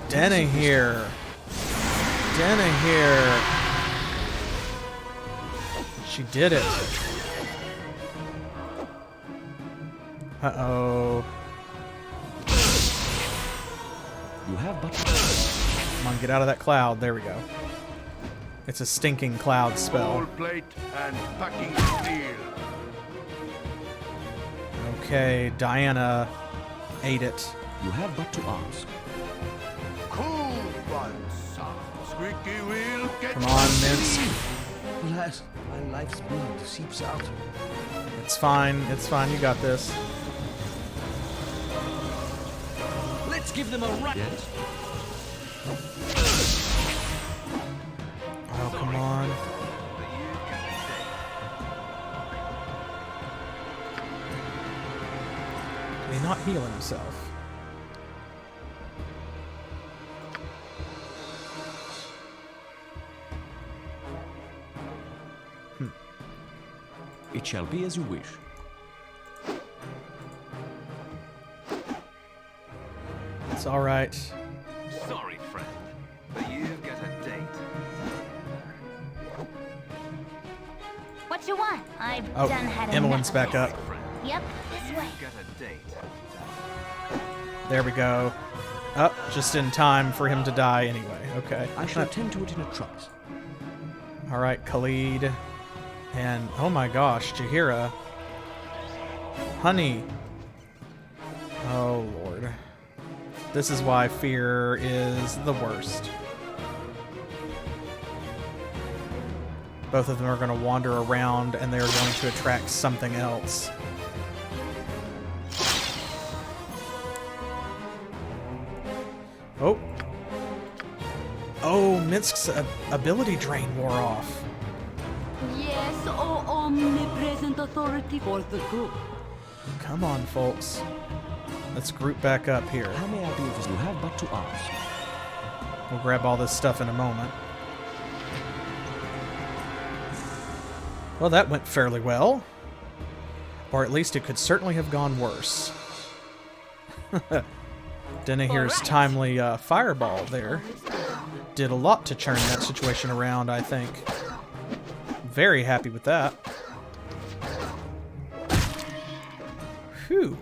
Denny here. Denny here. She did it. Uh-oh. You have but... Come on, get out of that cloud. There we go. It's a stinking cloud spell. Gold plate and packing steel. Okay, Diana ate it. You have but to ask. Cool one, son. Squeaky wheel, get Come on, Minsk. Alas, my life's blood seeps out. It's fine. It's fine. You got this. Let's give them a run. Yes. Oh, come on. Did he not heal himself? It shall be as you wish. It's all right. Sorry, friend, but you've got a date. What you want? I've Oh, done had Emmeline's enough of back this. up. Yep, this way. Got a date. There we go. Oh, just in time for him to die anyway. Okay. I shall attend to it in a trice. All right, Khalid. And, oh my gosh, Jaheira. Honey. Oh, Lord. This is why fear is the worst. Both of them are going to wander around, and they're going to attract something else. Oh. Oh, Minsk's ability drain wore off. Yes, oh omnipresent authority for the group. Come on, folks. Let's group back up here. How may I do this? You have but to ask. We'll grab all this stuff in a moment. Well, that went fairly well. Or at least it could certainly have gone worse. Denahir's timely fireball there did a lot to turn that situation around, I think. Very happy with that. Whew.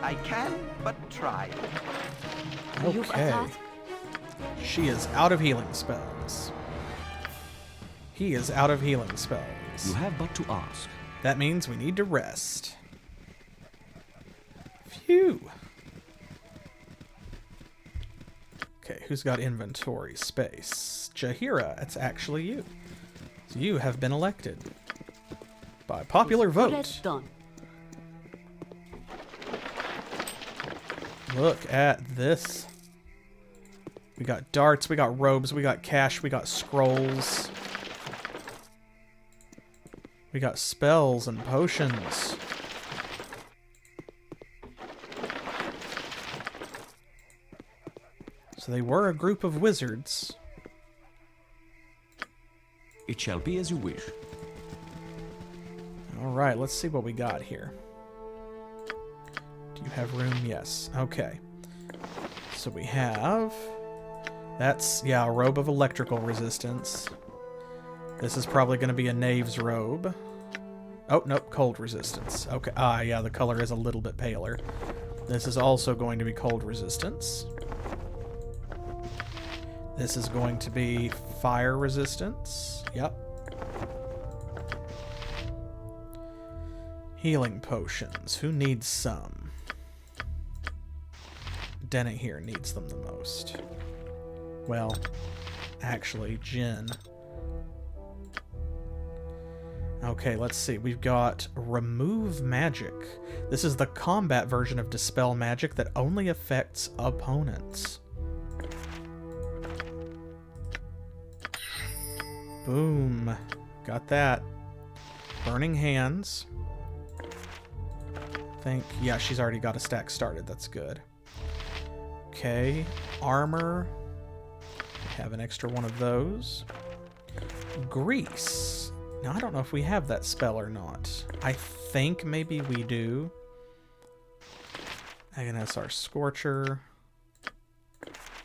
I can but try. Okay. She is out of healing spells. He is out of healing spells. You have but to ask. That means we need to rest. Phew. Okay, who's got inventory space? Jaheira, it's actually you. So you have been elected. By popular vote. Done. Look at this. We got darts, we got robes, we got cash, we got scrolls. We got spells and potions. So they were a group of wizards. It shall be as you wish. Alright, let's see what we got here. Do you have room? Yes. Okay. So we have... That's, yeah, a robe of electrical resistance. This is probably going to be a knave's robe. Oh, nope, cold resistance. Okay, yeah, the color is a little bit paler. This is also going to be cold resistance. This is going to be fire resistance. Yep. Healing potions. Who needs some? Dennett here needs them the most. Well, actually, Jin. Okay, let's see. We've got Remove Magic. This is the combat version of Dispel Magic that only affects opponents. Boom. Got that. Burning Hands. Yeah, she's already got a stack started. That's good. Okay. Armor. We have an extra one of those. Grease. Now, I don't know if we have that spell or not. I think maybe we do. Agnesar Scorcher.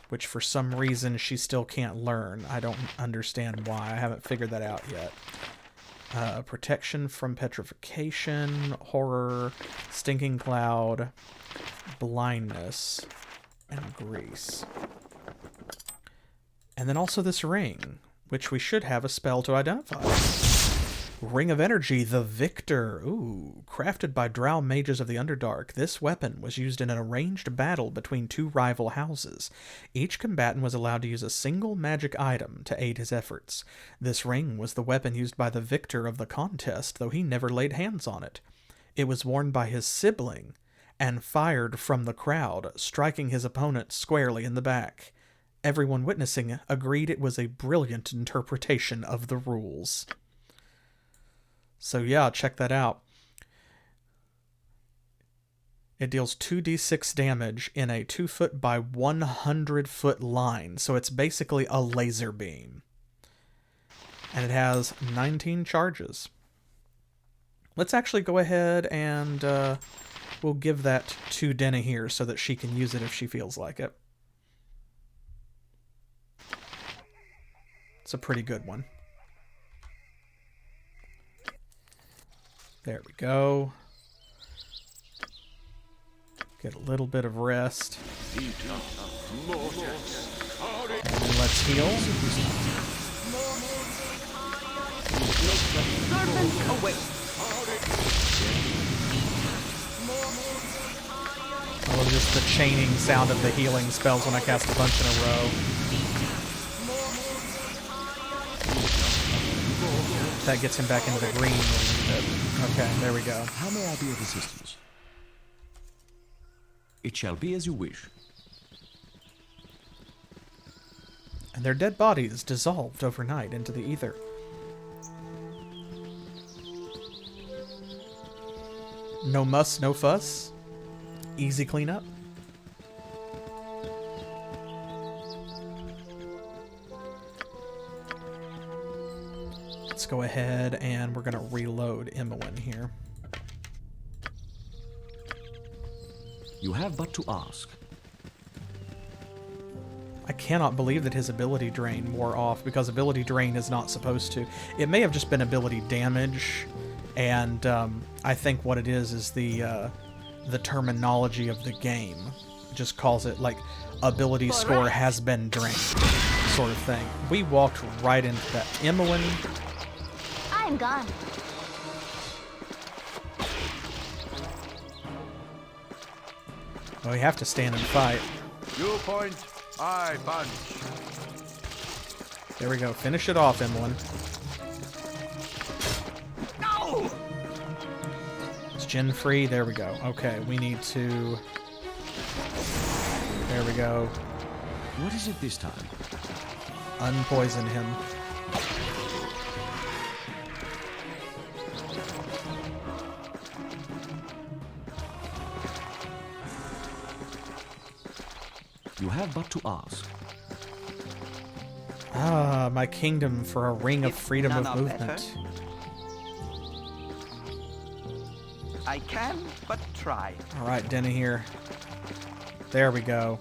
Which for some reason she still can't learn. I don't understand why. I haven't figured that out yet. Protection from Petrification, Horror, Stinking Cloud, Blindness, and Grease. And then also this ring, which we should have a spell to identify. Ring of Energy, the Victor. Ooh, crafted by Drow mages of the Underdark. This weapon was used in an arranged battle between two rival houses. Each combatant was allowed to use a single magic item to aid his efforts. This ring was the weapon used by the victor of the contest, though he never laid hands on it. It was worn by his sibling and fired from the crowd, striking his opponent squarely in the back. Everyone witnessing agreed it was a brilliant interpretation of the rules. So yeah, check that out. It deals 2d6 damage in a 2-foot by 100-foot line, so it's basically a laser beam. And it has 19 charges. Let's actually go ahead and we'll give that to Denna here so that she can use it if she feels like it. It's a pretty good one. There we go. Get a little bit of rest. And then let's heal. Serpent away. I love just the chaining sound of the healing spells when I cast a bunch in a row. That gets him back into the green a little bit. Okay, there we go. How may I be of assistance? It shall be as you wish. And their dead bodies dissolved overnight into the ether. No muss, no fuss. Easy cleanup. Let's go ahead and we're going to reload Imoen here. You have but to ask. I cannot believe that his ability drain wore off, because ability drain is not supposed to. It may have just been ability damage, and I think what it is the terminology of the game. It just calls it like ability score has been drained, sort of thing. We walked right into that. Imoen. I'm gone. Well, we have to stand and fight. You point, I punch. There we go. Finish it off, Imoen. No! It's gen free. There we go. Okay, we need to... There we go. What is it this time? Unpoison him. You have but to ask. Ah, my kingdom for a ring of It's freedom none of of movement. effort. I can but try. All right, Denna here. There we go.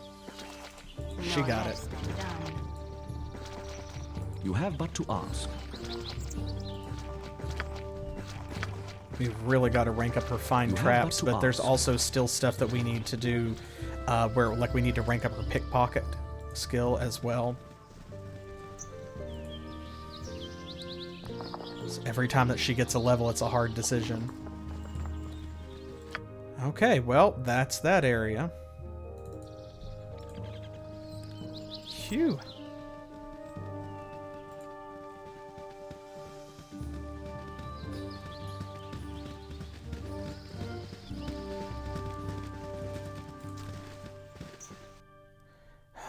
She No got it. less than done. You have but to ask. We've really got to rank up her fine You have traps, but to but there's ask. also still stuff that we need to do, where like we need to rank up her pickpocket skill as well. So every time that she gets a level, it's a hard decision. Okay, well, that's that area. Phew.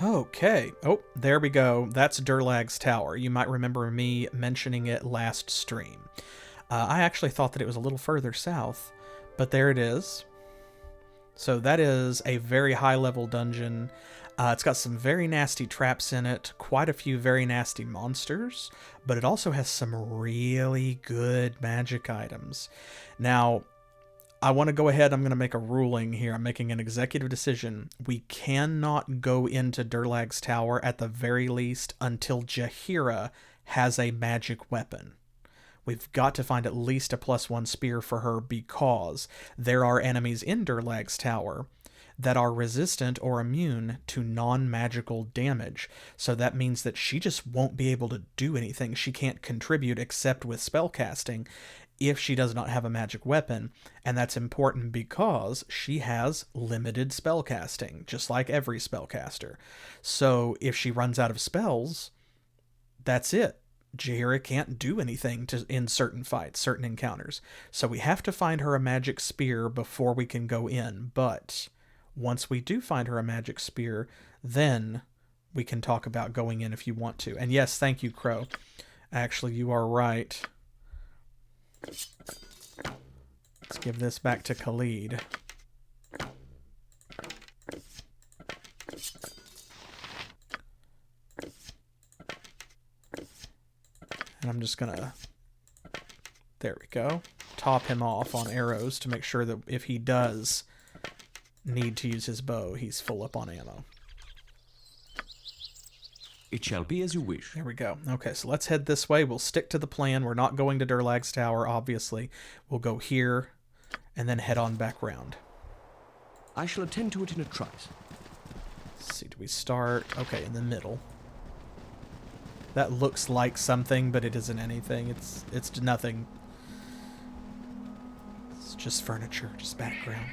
Okay. Oh, there we go. That's Durlag's tower. You might remember me mentioning it last stream. I actually thought that it was a little further south, but there it is. So that is a very high-level dungeon. It's got some very nasty traps in it, quite a few very nasty monsters, but it also has some really good magic items. Now, I want to go ahead, I'm going to make a ruling here. I'm making an executive decision. We cannot go into Durlag's tower at the very least until Jaheira has a magic weapon. We've got to find at least a +1 spear for her, because there are enemies in Durlag's tower that are resistant or immune to non-magical damage. So that means that she just won't be able to do anything. She can't contribute except with spellcasting if she does not have a magic weapon. And that's important because she has limited spellcasting, just like every spellcaster. So if she runs out of spells, that's it. Jaheira can't do anything in certain fights, certain encounters. So we have to find her a magic spear before we can go in. But once we do find her a magic spear, then we can talk about going in if you want to. And yes, thank you, Crow. Actually, you are right. Let's give this back to Khalid. And I'm just gonna, there we go, top him off on arrows to make sure that if he does need to use his bow, he's full up on ammo. It shall be as you wish. There we go. Okay, so let's head this way. We'll stick to the plan. We're not going to Durlag's tower, obviously. We'll go here and then head on back round. I shall attend to it in a trice. Let's see, do we start? Okay, in the middle. That looks like something, but it isn't anything. It's nothing. It's just furniture, just background.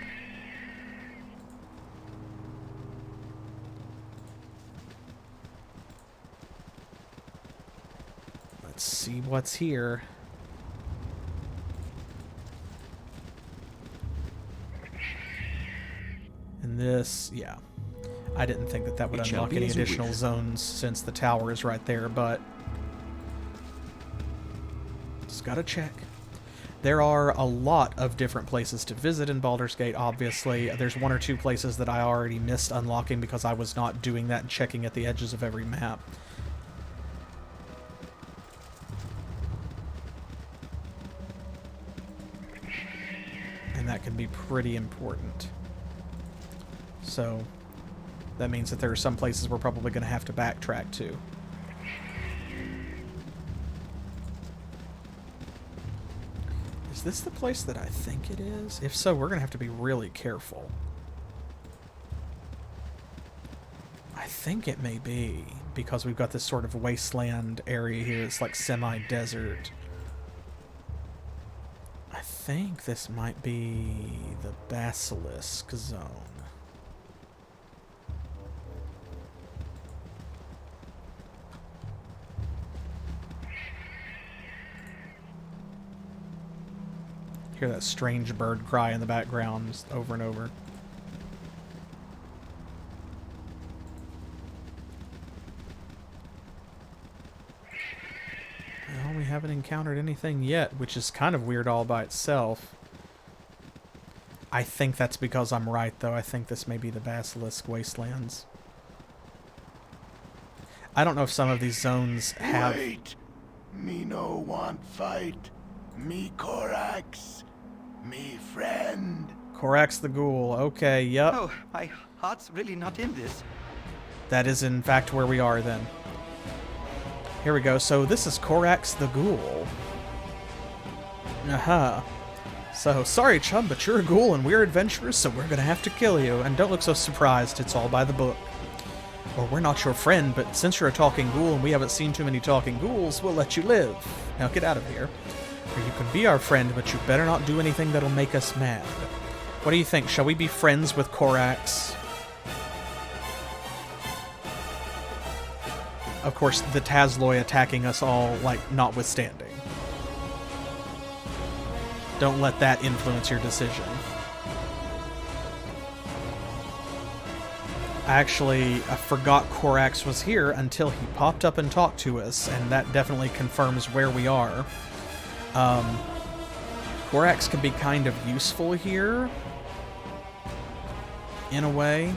Let's see what's here. And this, yeah. I didn't think that that would unlock any additional zones since the tower is right there, but just gotta check. There are a lot of different places to visit in Baldur's Gate, obviously. There's one or two places that I already missed unlocking because I was not doing that and checking at the edges of every map. And that can be pretty important. So that means that there are some places we're probably going to have to backtrack to. Is this the place that I think it is? If so, we're going to have to be really careful. I think it may be, because we've got this sort of wasteland area here. It's like semi-desert. I think this might be the Basilisk Zone. Hear that strange bird cry in the background just over and over. Well, we haven't encountered anything yet, which is kind of weird all by itself. I think that's because I'm right, though. I think this may be the Basilisk Wastelands. I don't know if some of these zones have... Wait! Me no want fight. Me Corax. Me friend. Corax the Ghoul. Okay, yep. Oh, my heart's really not in this. That is, in fact, where we are, then. Here we go. So, this is Corax the Ghoul. Aha. So, sorry, chum, but you're a ghoul and we're adventurers, so we're gonna have to kill you. And don't look so surprised. It's all by the book. Or we're not your friend, but since you're a talking ghoul and we haven't seen too many talking ghouls, we'll let you live. Now, get out of here. Or you can be our friend, but you better not do anything that'll make us mad. What do you think? Shall we be friends with Corax? Of course, the Tazloy attacking us all, like, notwithstanding. Don't let that influence your decision. Actually, I forgot Corax was here until he popped up and talked to us, and that definitely confirms where we are. Corax can be kind of useful here, in a way.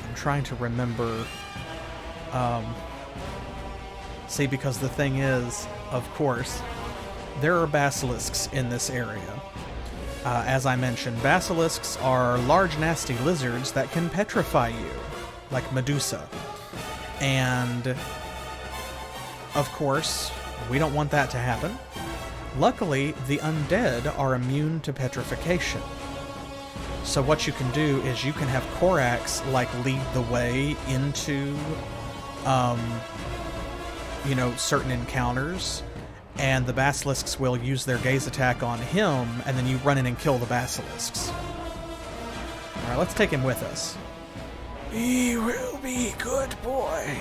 I'm trying to remember. See, because the thing is, of course, there are basilisks in this area. As I mentioned, basilisks are large, nasty lizards that can petrify you, like Medusa. And, of course, we don't want that to happen. Luckily, the undead are immune to petrification. So what you can do is you can have Corax, like, lead the way into, you know, certain encounters, and the basilisks will use their gaze attack on him, and then you run in and kill the basilisks. Alright, let's take him with us. He will be good boy.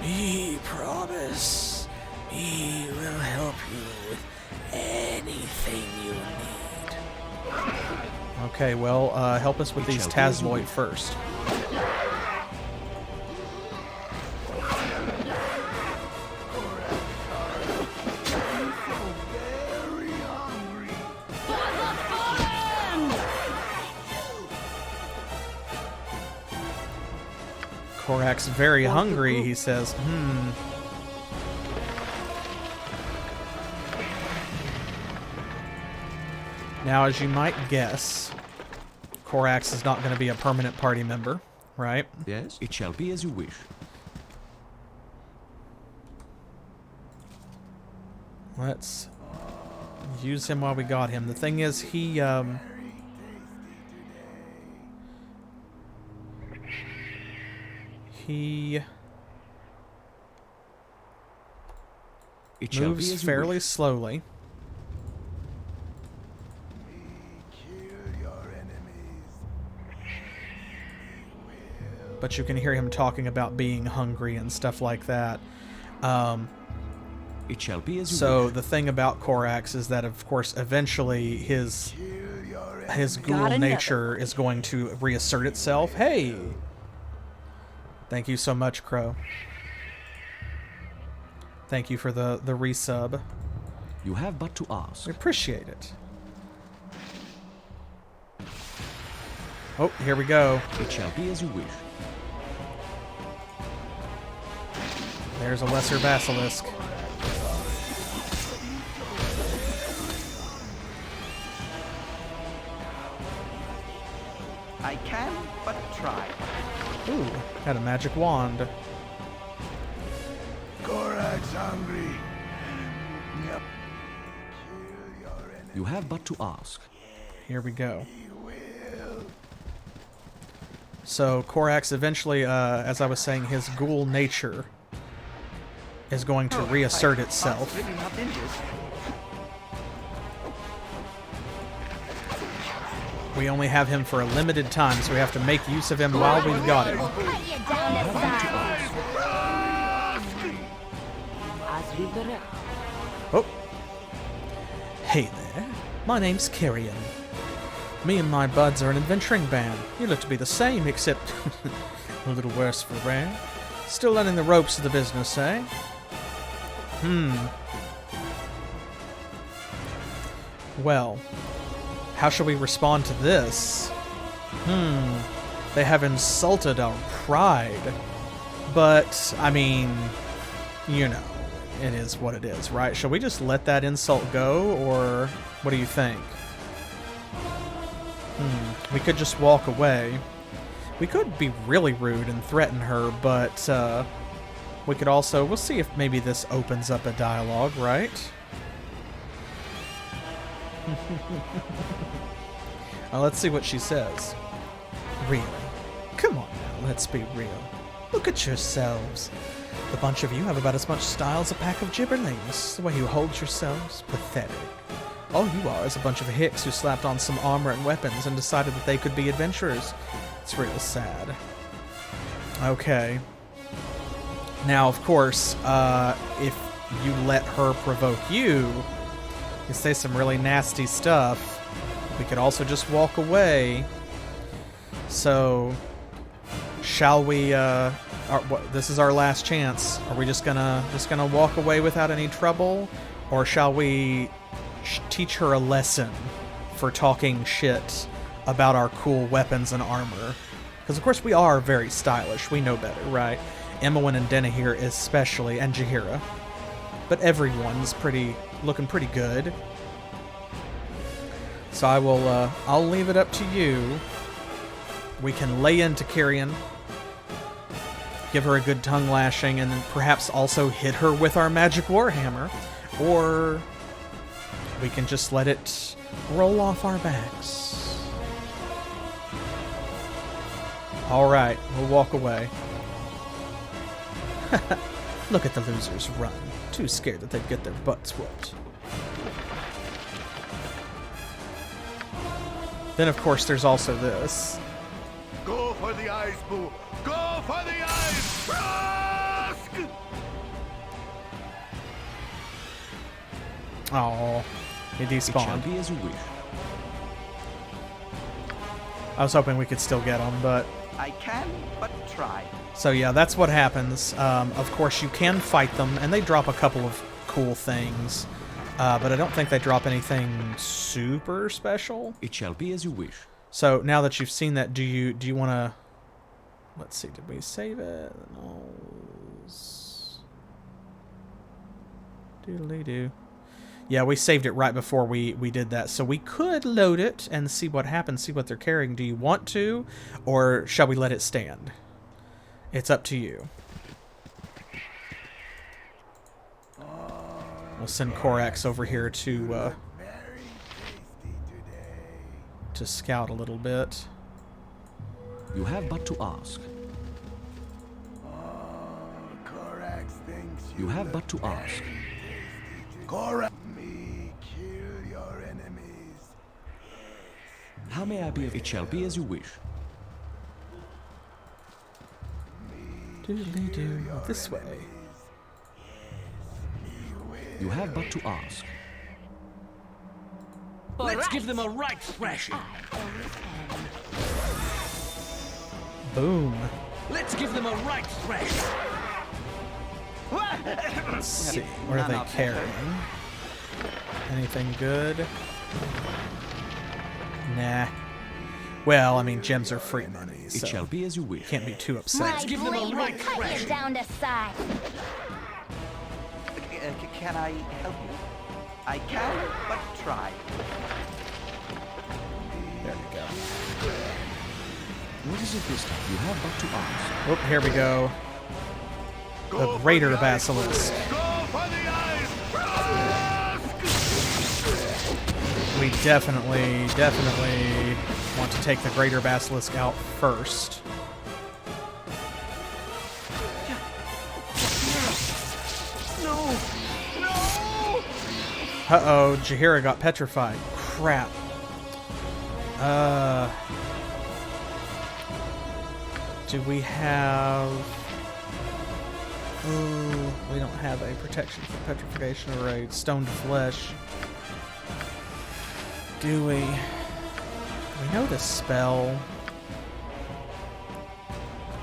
He promise. He will help you with anything you need. Okay, well, help us with these Tasloid first. Corax very hungry, he says. Now, as you might guess, Corax is not going to be a permanent party member, right? Yes, it shall be as you wish. Let's use him while we got him. The thing is, he moves fairly slowly. But you can hear him talking about being hungry and stuff like that. It shall be as you so wish. The thing about Corax is that, of course, eventually his ghoul nature is going to reassert itself. Hey! Thank you so much, Crow. Thank you for the resub. You have but to ask. We appreciate it. Oh, here we go. It shall be as you wish. There's a lesser basilisk. I can but try. Ooh, had a magic wand. Corax hungry. Yep. You have but to ask. Here we go. So Corax eventually, as I was saying, his ghoul nature is going to reassert itself. Really not ninjas. We only have him for a limited time, so we have to make use of him while we've got him. Cut you down to size. As we direct. Oh. Hey there. My name's Kyrian. Me and my buds are an adventuring band. You look to be the same, except a little worse for wear. Still learning the ropes of the business, eh? Well, how shall we respond to this? They have insulted our pride. But, I mean, you know, it is what it is, right? Shall we just let that insult go, or what do you think? We could just walk away. We could be really rude and threaten her, but we could also... We'll see if maybe this opens up a dialogue, right? Let's see what she says. Really? Come on now, let's be real. Look at yourselves. The bunch of you have about as much style as a pack of gibberlings. The way you hold yourselves, pathetic. All you are is a bunch of hicks who slapped on some armor and weapons and decided that they could be adventurers. It's real sad. Okay. Now, of course, if you let her provoke you say some really nasty stuff, we could also just walk away. So, shall we, this is our last chance. Are we just gonna walk away without any trouble? Or shall we teach her a lesson for talking shit about our cool weapons and armor? Because, of course, we are very stylish. We know better, right? Emowyn and Denahir especially, and Jaheira. But everyone's looking pretty good. So I'll leave it up to you. We can lay into Kyrian, give her a good tongue lashing, and then perhaps also hit her with our magic warhammer. Or we can just let it roll off our backs. Alright, we'll walk away. Look at the losers run. Too scared that they'd get their butts whooped. Then, of course, there's also this. Go for the eyes, Boo! Go for the eyes! Rusk! Oh, he It shall despawned. be as you wish. I was hoping we could still get him, but... I can but try. So yeah, that's what happens. Of course, you can fight them, and they drop a couple of cool things. But I don't think they drop anything super special. It shall be as you wish. So now that you've seen that, do you want to... Let's see, did we save it? No. Doodly-doo. Yeah, we saved it right before we did that. So we could load it and see what happens, see what they're carrying. Do you want to? Or shall we let it stand? It's up to you. We'll send Corax over here to scout a little bit. You have but to ask. Corax thinks You have but to ask. Corax, me kill your enemies. How may I be of it shall be as you wish. Doodly-doo. This way. You have but to ask. Let's give them a right thrashing. Boom. Let's give them a right thrashing. Let's see. What are they carrying? Anything good? Nah. Well, I mean, gems are free money, It so shall be as you wish. can't be too upset. My give them a blade will right cut you thrashing. down to size. Can I help you? I can but try. There we go. What is it this time? You have but to ask. Oh, here we go. The Raider Basilisk. Go for the eyes! Rusk! We definitely want to take the Greater Basilisk out first. No! No! Uh-oh, Jaheira got petrified. Crap. Do we have... Oh, we don't have a protection for petrification or a stone to flesh. Do we? We know the spell.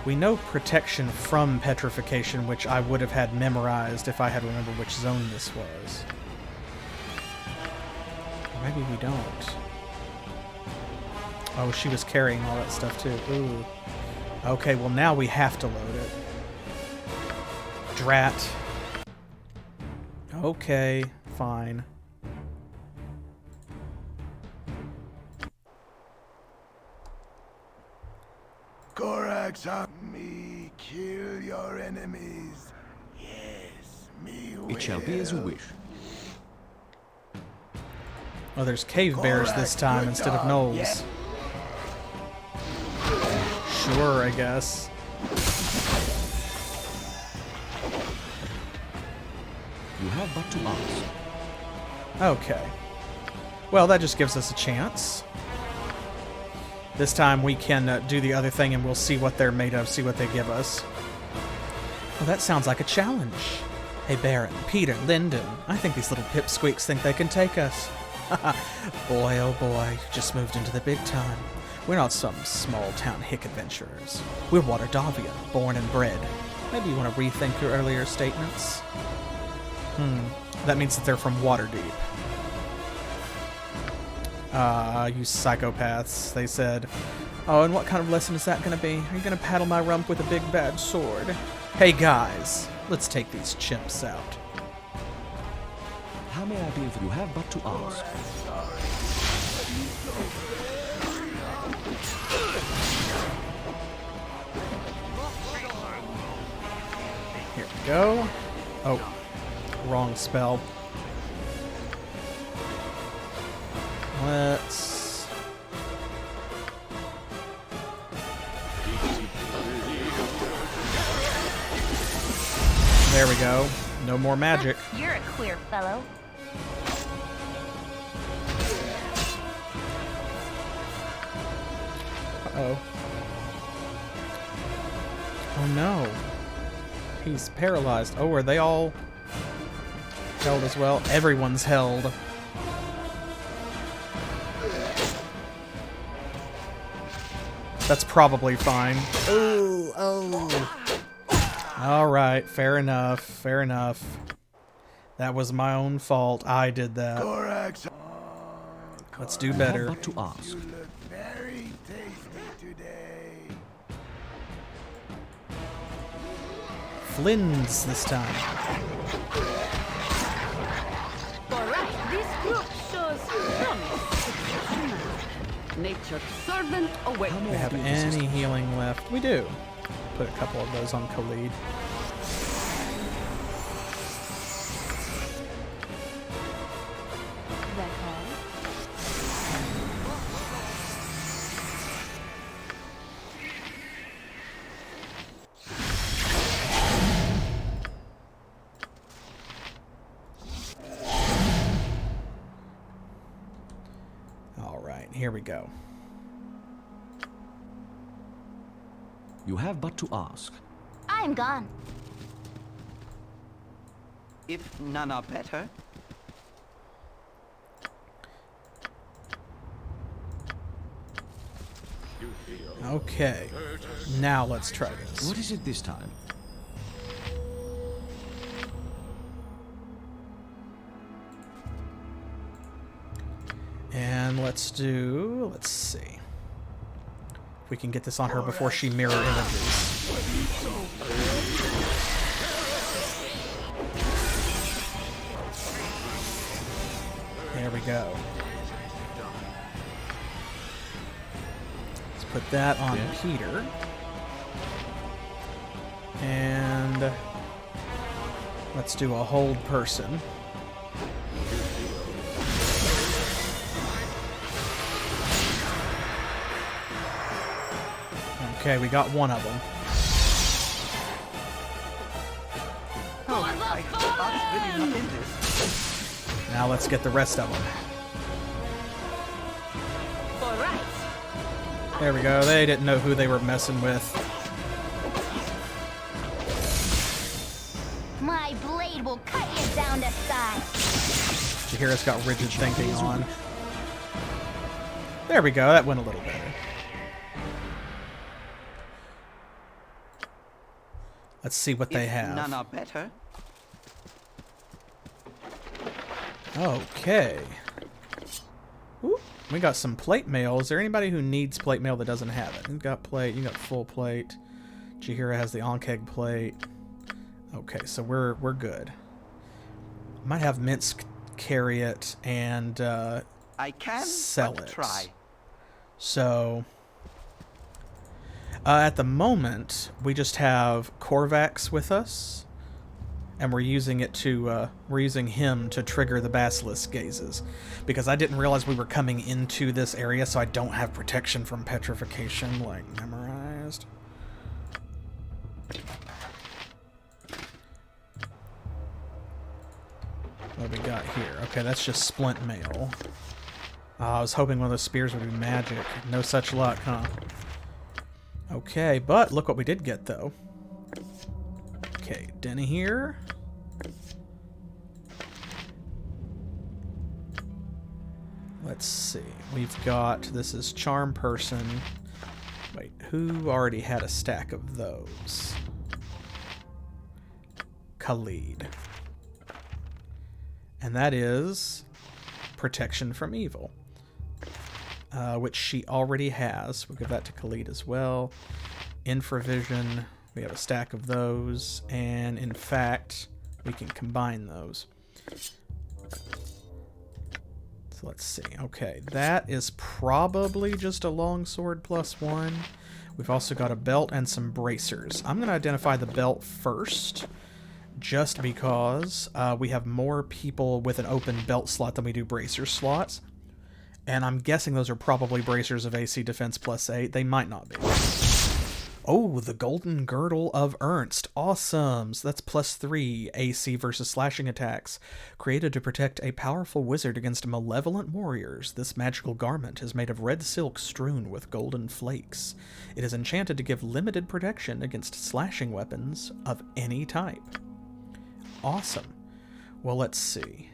We know protection from petrification, which I would have had memorized if I had remembered which zone this was. Or maybe we don't. Oh, she was carrying all that stuff too. Ooh. Okay, well now we have to load it. Drat. Okay, fine. Corax, me kill your enemies. Yes, me will. It shall be as you wish. Oh, there's cave bears this time instead of gnolls. Yeah. Sure, I guess. You have but to ask. Okay. Well, that just gives us a chance. This time we can do the other thing and we'll see what they're made of, see what they give us. Well, that sounds like a challenge. Hey, Baron, Peter, Lyndon, I think these little pipsqueaks think they can take us. Boy, oh boy, you just moved into the big time. We're not some small-town hick adventurers. We're Waterdavian, born and bred. Maybe you want to rethink your earlier statements? That means that they're from Waterdeep. You psychopaths, they said. Oh, and what kind of lesson is that going to be? Are you going to paddle my rump with a big bad sword? Hey guys, let's take these chimps out. How may I be of you have but to ask. Here we go. Oh, wrong spell. Let's... There we go. No more magic. You're a queer fellow. Uh-oh. Oh no. He's paralyzed. Oh, are they all held as well? Everyone's held. That's probably fine. Ooh, oh. Alright, fair enough, fair enough. That was my own fault. I did that. Corax. Let's do better. But to ask. You look very tasty today. Flynn's this time. Alright, this group shows promise. Nature's servant awaits. Do we have any healing left? We do. Put a couple of those on Khalid. Here we go. You have but to ask. I'm gone. If none are better. Okay. Now let's try this. What is it this time? And let's see. If we can get this on her before she mirror images. There we go. Let's put that on Peter. And let's do a hold person. Okay, we got one of them. Oh, I heart's really not in this. Now let's get the rest of them. All right. There we go. They didn't know who they were messing with. My blade will cut you down to size. Chihira's got rigid thinking on. There we go. That went a little better. Let's see what they have. None are better. Okay. Ooh, we got some plate mail. Is there anybody who needs plate mail that doesn't have it? You've got plate. You got full plate. Chihira has the Onkeg plate. Okay, so we're good. Might have Minsk carry it and I can sell but it. try. So at the moment, we just have Korvax with us, and we're using it to we're using him to trigger the basilisk gazes, because I didn't realize we were coming into this area, so I don't have protection from petrification like memorized. What we got here? Okay, that's just splint mail. I was hoping one of those spears would be magic. No such luck, huh? Okay, but look what we did get, though. Okay, Denny here. Let's see. We've got... This is Charm Person. Wait, who already had a stack of those? Khalid. And that is Protection from Evil. Which she already has. We'll give that to Khalid as well. Infravision, we have a stack of those, and in fact, we can combine those. So let's see. Okay, that is probably just a longsword +1. We've also got a belt and some bracers. I'm going to identify the belt first, just because we have more people with an open belt slot than we do bracer slots. And I'm guessing those are probably bracers of AC defense plus 8. They might not be. Oh, the Golden Girdle of Ernst. Awesome. So that's plus 3 AC versus slashing attacks. Created to protect a powerful wizard against malevolent warriors, this magical garment is made of red silk strewn with golden flakes. It is enchanted to give limited protection against slashing weapons of any type. Awesome. Well, let's see.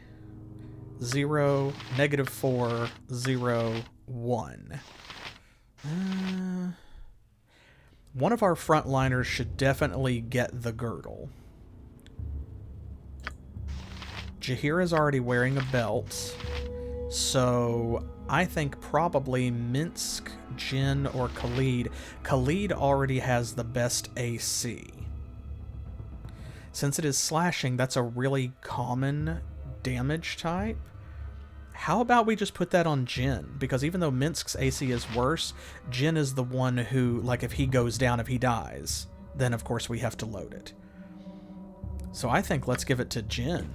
0, -4, 0, 1. One of our frontliners should definitely get the girdle. Jaheira's already wearing a belt, so I think probably Minsk, Jin, or Khalid. Khalid already has the best AC. Since it is slashing, that's a really common damage type. How about we just put that on Jin? Because even though Minsk's AC is worse, Jin is the one who, like, if he goes down, if he dies, then of course we have to load it. So I think let's give it to Jin.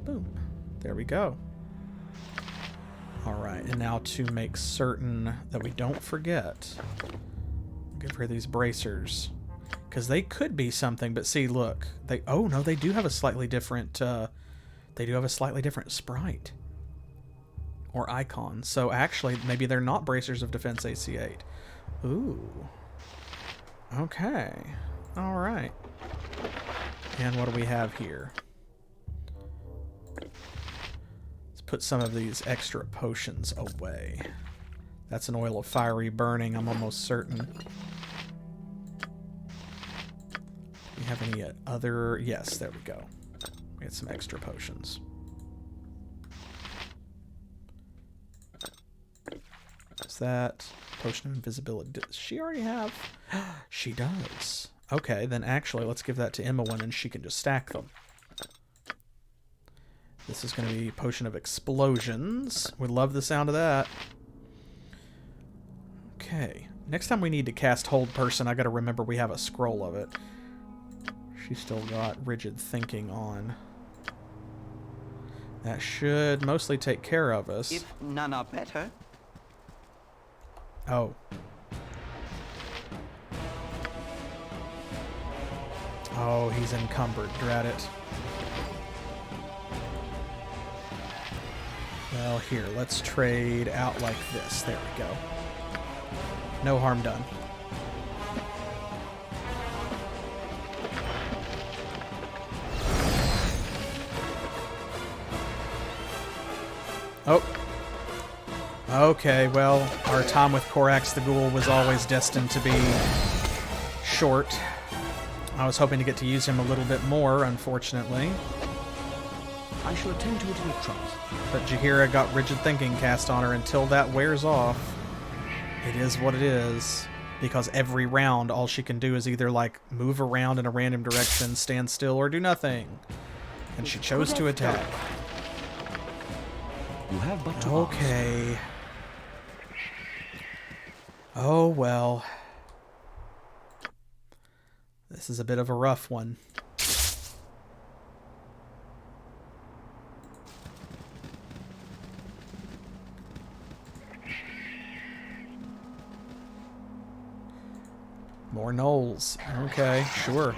Boom. There we go. Alright, and now to make certain that we don't forget, give her these bracers. Because they could be something, but see, look. Oh, no, they do have a slightly different... They do have a slightly different sprite. Or icon. So actually, maybe they're not bracers of defense AC 8. Ooh. Okay. Alright. And what do we have here? Let's put some of these extra potions away. That's an oil of fiery burning, I'm almost certain. Do we have any other... Yes, there we go. Get some extra potions. Is that potion of invisibility? Does she already have? She does. Okay, then actually let's give that to Emma and she can just stack them. This is going to be potion of explosions. We love the sound of that. Okay. Next time we need to cast Hold Person, I got to remember we have a scroll of it. She's still got rigid thinking on. That should mostly take care of us. If none are better. Oh. Oh, he's encumbered. Drat it. Well, here, let's trade out like this. There we go. No harm done. Oh. Okay, well, our time with Corax the Ghoul was always destined to be short. I was hoping to get to use him a little bit more, unfortunately. I shall attend to it in a trice. But Jaheira got rigid thinking cast on her. Until that wears off, it is what it is. Because every round, all she can do is either, like, move around in a random direction, stand still, or do nothing. And she chose to attack. You have but to Okay. Oh, well. This is a bit of a rough one. More gnolls. Okay, sure.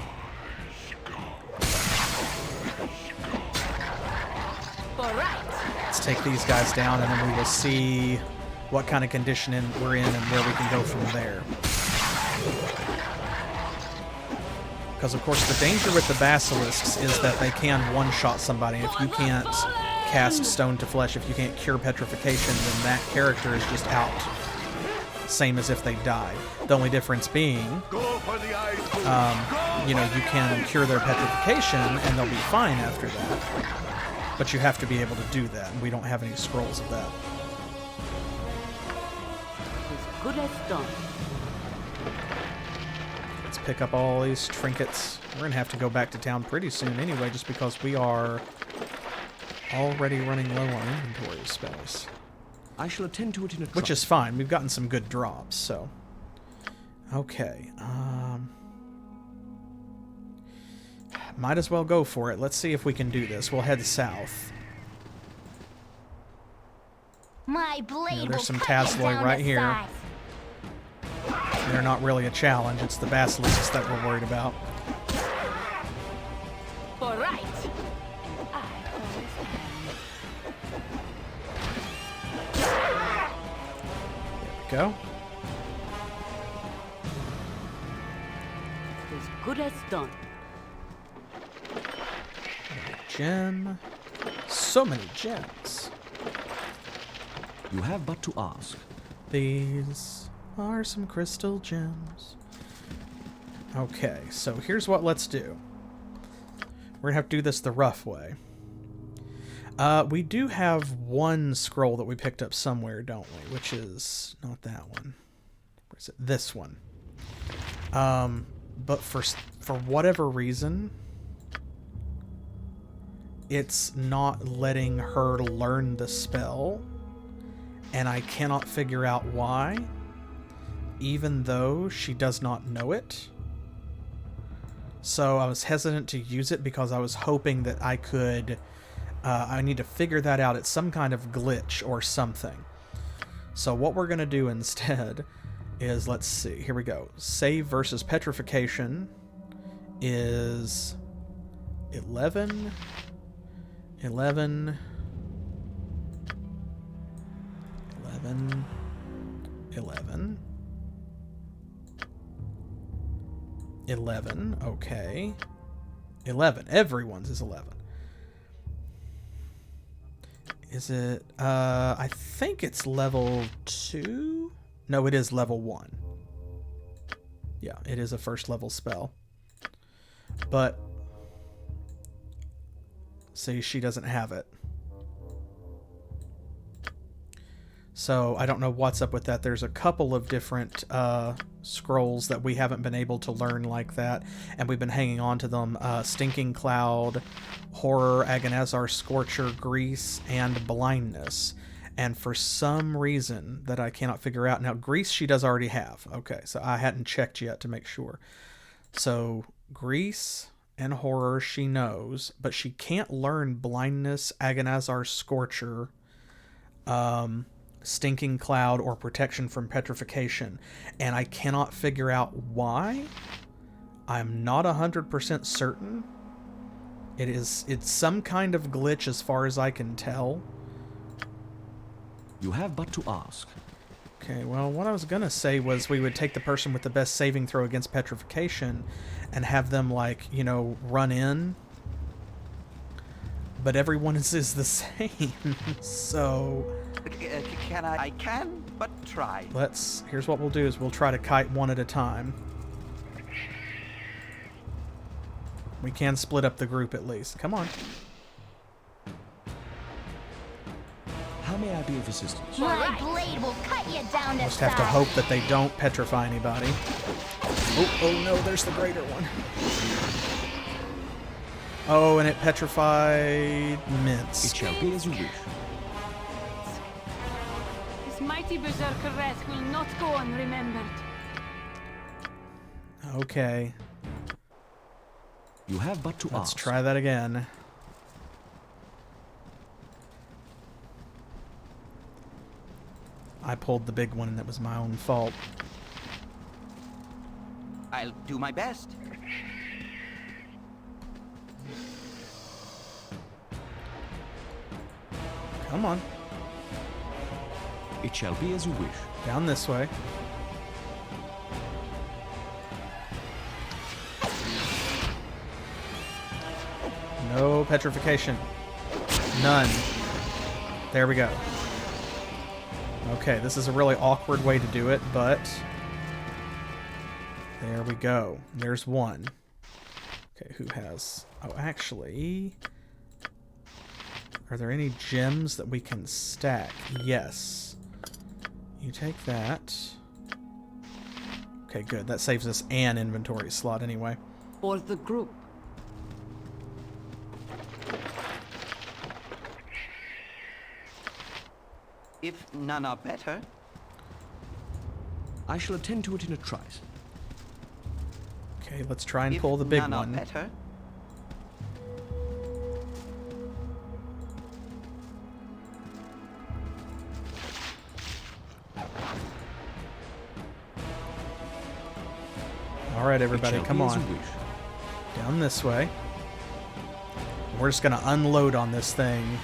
Let's take these guys down and then we will see what kind of condition we're in and where we can go from there. Because, of course, the danger with the basilisks is that they can one-shot somebody. If you can't cast Stone to Flesh, if you can't cure petrification, then that character is just out. Same as if they died. The only difference being, you know, you can cure their petrification and they'll be fine after that. But you have to be able to do that, and we don't have any scrolls of that. As good as done. Let's pick up all these trinkets. We're going to have to go back to town pretty soon anyway, just because we are already running low on inventory space. I shall attend to it in a trice. Which is fine. We've gotten some good drops, so. Okay. Might as well go for it. Let's see if we can do this. We'll head south. My blade will there's some cut you Tasloi down right to here. size. They're not really a challenge. It's the basilisks that we're worried about. All right. Go. As good as done. Gem. So many gems. You have but to ask. These are some crystal gems. Okay, so here's what let's do. We're gonna have to do this the rough way. We do have one scroll that we picked up somewhere, don't we? Which is not that one. Where is it? This one. But for whatever reason, it's not letting her learn the spell, and I cannot figure out why, even though she does not know it. So I was hesitant to use it because I was hoping that I could... I need to figure that out. It's some kind of glitch or something. So what we're going to do instead is, let's see, here we go. Save versus petrification is 11, 11, 11, 11, 11, okay. 11, everyone's is 11. Is it, I think it's level 2? No, it is level 1. Yeah, it is a first level spell. But, see, she doesn't have it. So, I don't know what's up with that. There's a couple of different scrolls that we haven't been able to learn like that, and we've been hanging on to them. Stinking Cloud, Horror, Agonazar, Scorcher, Grease, and Blindness. And for some reason that I cannot figure out... Now, Grease she does already have. Okay, so I hadn't checked yet to make sure. So, Grease and Horror she knows, but she can't learn Blindness, Agonazar, Scorcher, Stinking Cloud, or Protection from Petrification. And I cannot figure out why. I'm not 100% certain. It's some kind of glitch as far as I can tell. You have but to ask. Okay, well, what I was gonna say was we would take the person with the best saving throw against petrification and have them, like, you know, run in. But everyone is the same, so... I can, but try. Here's what we'll do is we'll try to kite one at a time. We can split up the group at least. Come on. How may I be of assistance? My blade will cut you down to Just have to size. hope that they don't petrify anybody. Oh no, there's the greater one. Oh, and it petrified Mince. It shall be as you wish. This mighty berserker wrath will not go unremembered. Okay, You have but to let's ask. try that again. I pulled the big one and that was my own fault. I'll do my best. Come on, It shall be as you wish. down this way. No petrification. None. There we go. Okay, this is a really awkward way to do it, but there we go. There's one. Okay, who has... Oh, actually... Are there any gems that we can stack? Yes. You take that. Okay, good. That saves us an inventory slot anyway. For the group. If none are better, I shall attend to it in a trice. Okay, let's try and if pull the big none are one. better, Alright, everybody, It shall come be as on. you wish. Down this way. We're just gonna unload on this thing.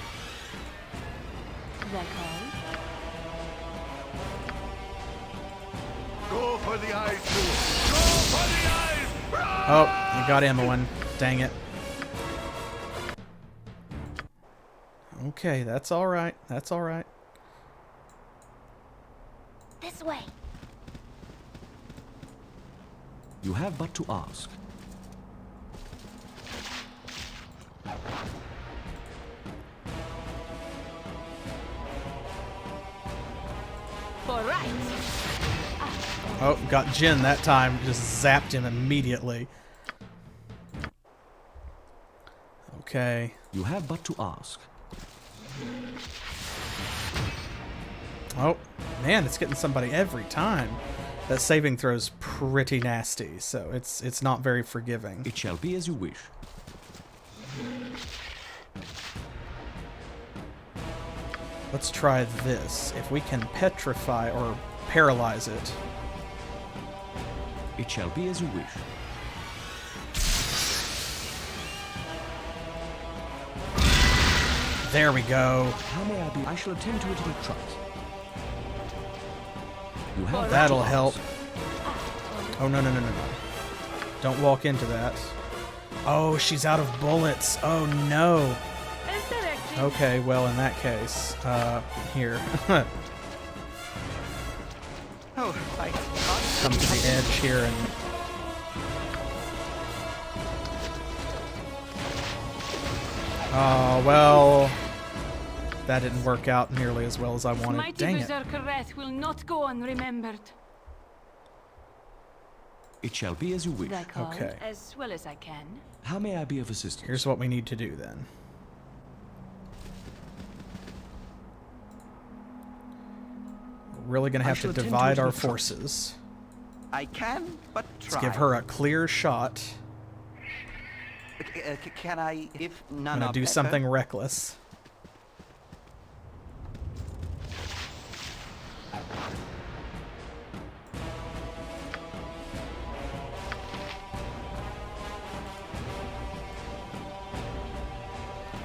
Go for the ice pool. Go for the ice. Oh, you got Emmeline. Dang it. Okay, that's alright. That's alright. This way. You have but to ask. All right. Oh, got Jin that time. Just zapped him immediately. Okay. You have but to ask. Oh, man, it's getting somebody every time. That saving throw's pretty nasty, so it's not very forgiving. It shall be as you wish. Let's try this. If we can petrify or paralyze it. It shall be as you wish. There we go. How may I be? I shall attend to it in a trice. You have but That'll to help. ask. Oh, no, no, no, no, no. Don't walk into that. Oh, she's out of bullets. Oh, no. Okay, well, in that case, here. Oh, I Come to the edge here and... Oh, well... That didn't work out nearly as well as I wanted. Mighty Dang it. berserker wrath will not go unremembered. It shall be as you wish. Okay. As well as I can. How may I be of assistance? Here's what we need to do then. We're really going to have to divide our forces. I can, but try. Let's give her a clear shot. Can I, if none I'm going are to do better? something reckless.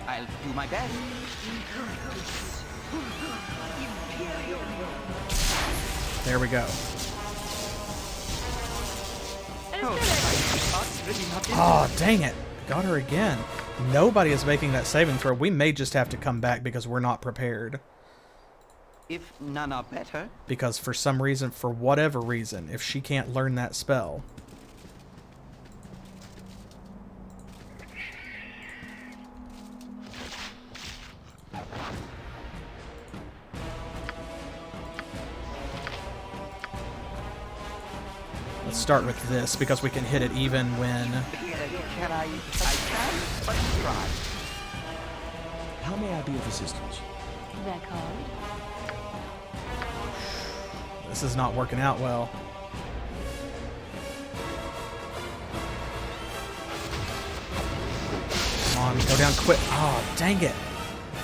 I'll do my best. There we go. Oh, dang it. Got her again. Nobody is making that saving throw. We may just have to come back because we're not prepared. If none are better. Because for some reason, for whatever reason, if she can't learn that spell... Let's start with this, because we can hit it even when... Can I can, but try. How may I be of assistance? This is not working out well. Come on, go down quick. Oh, dang it.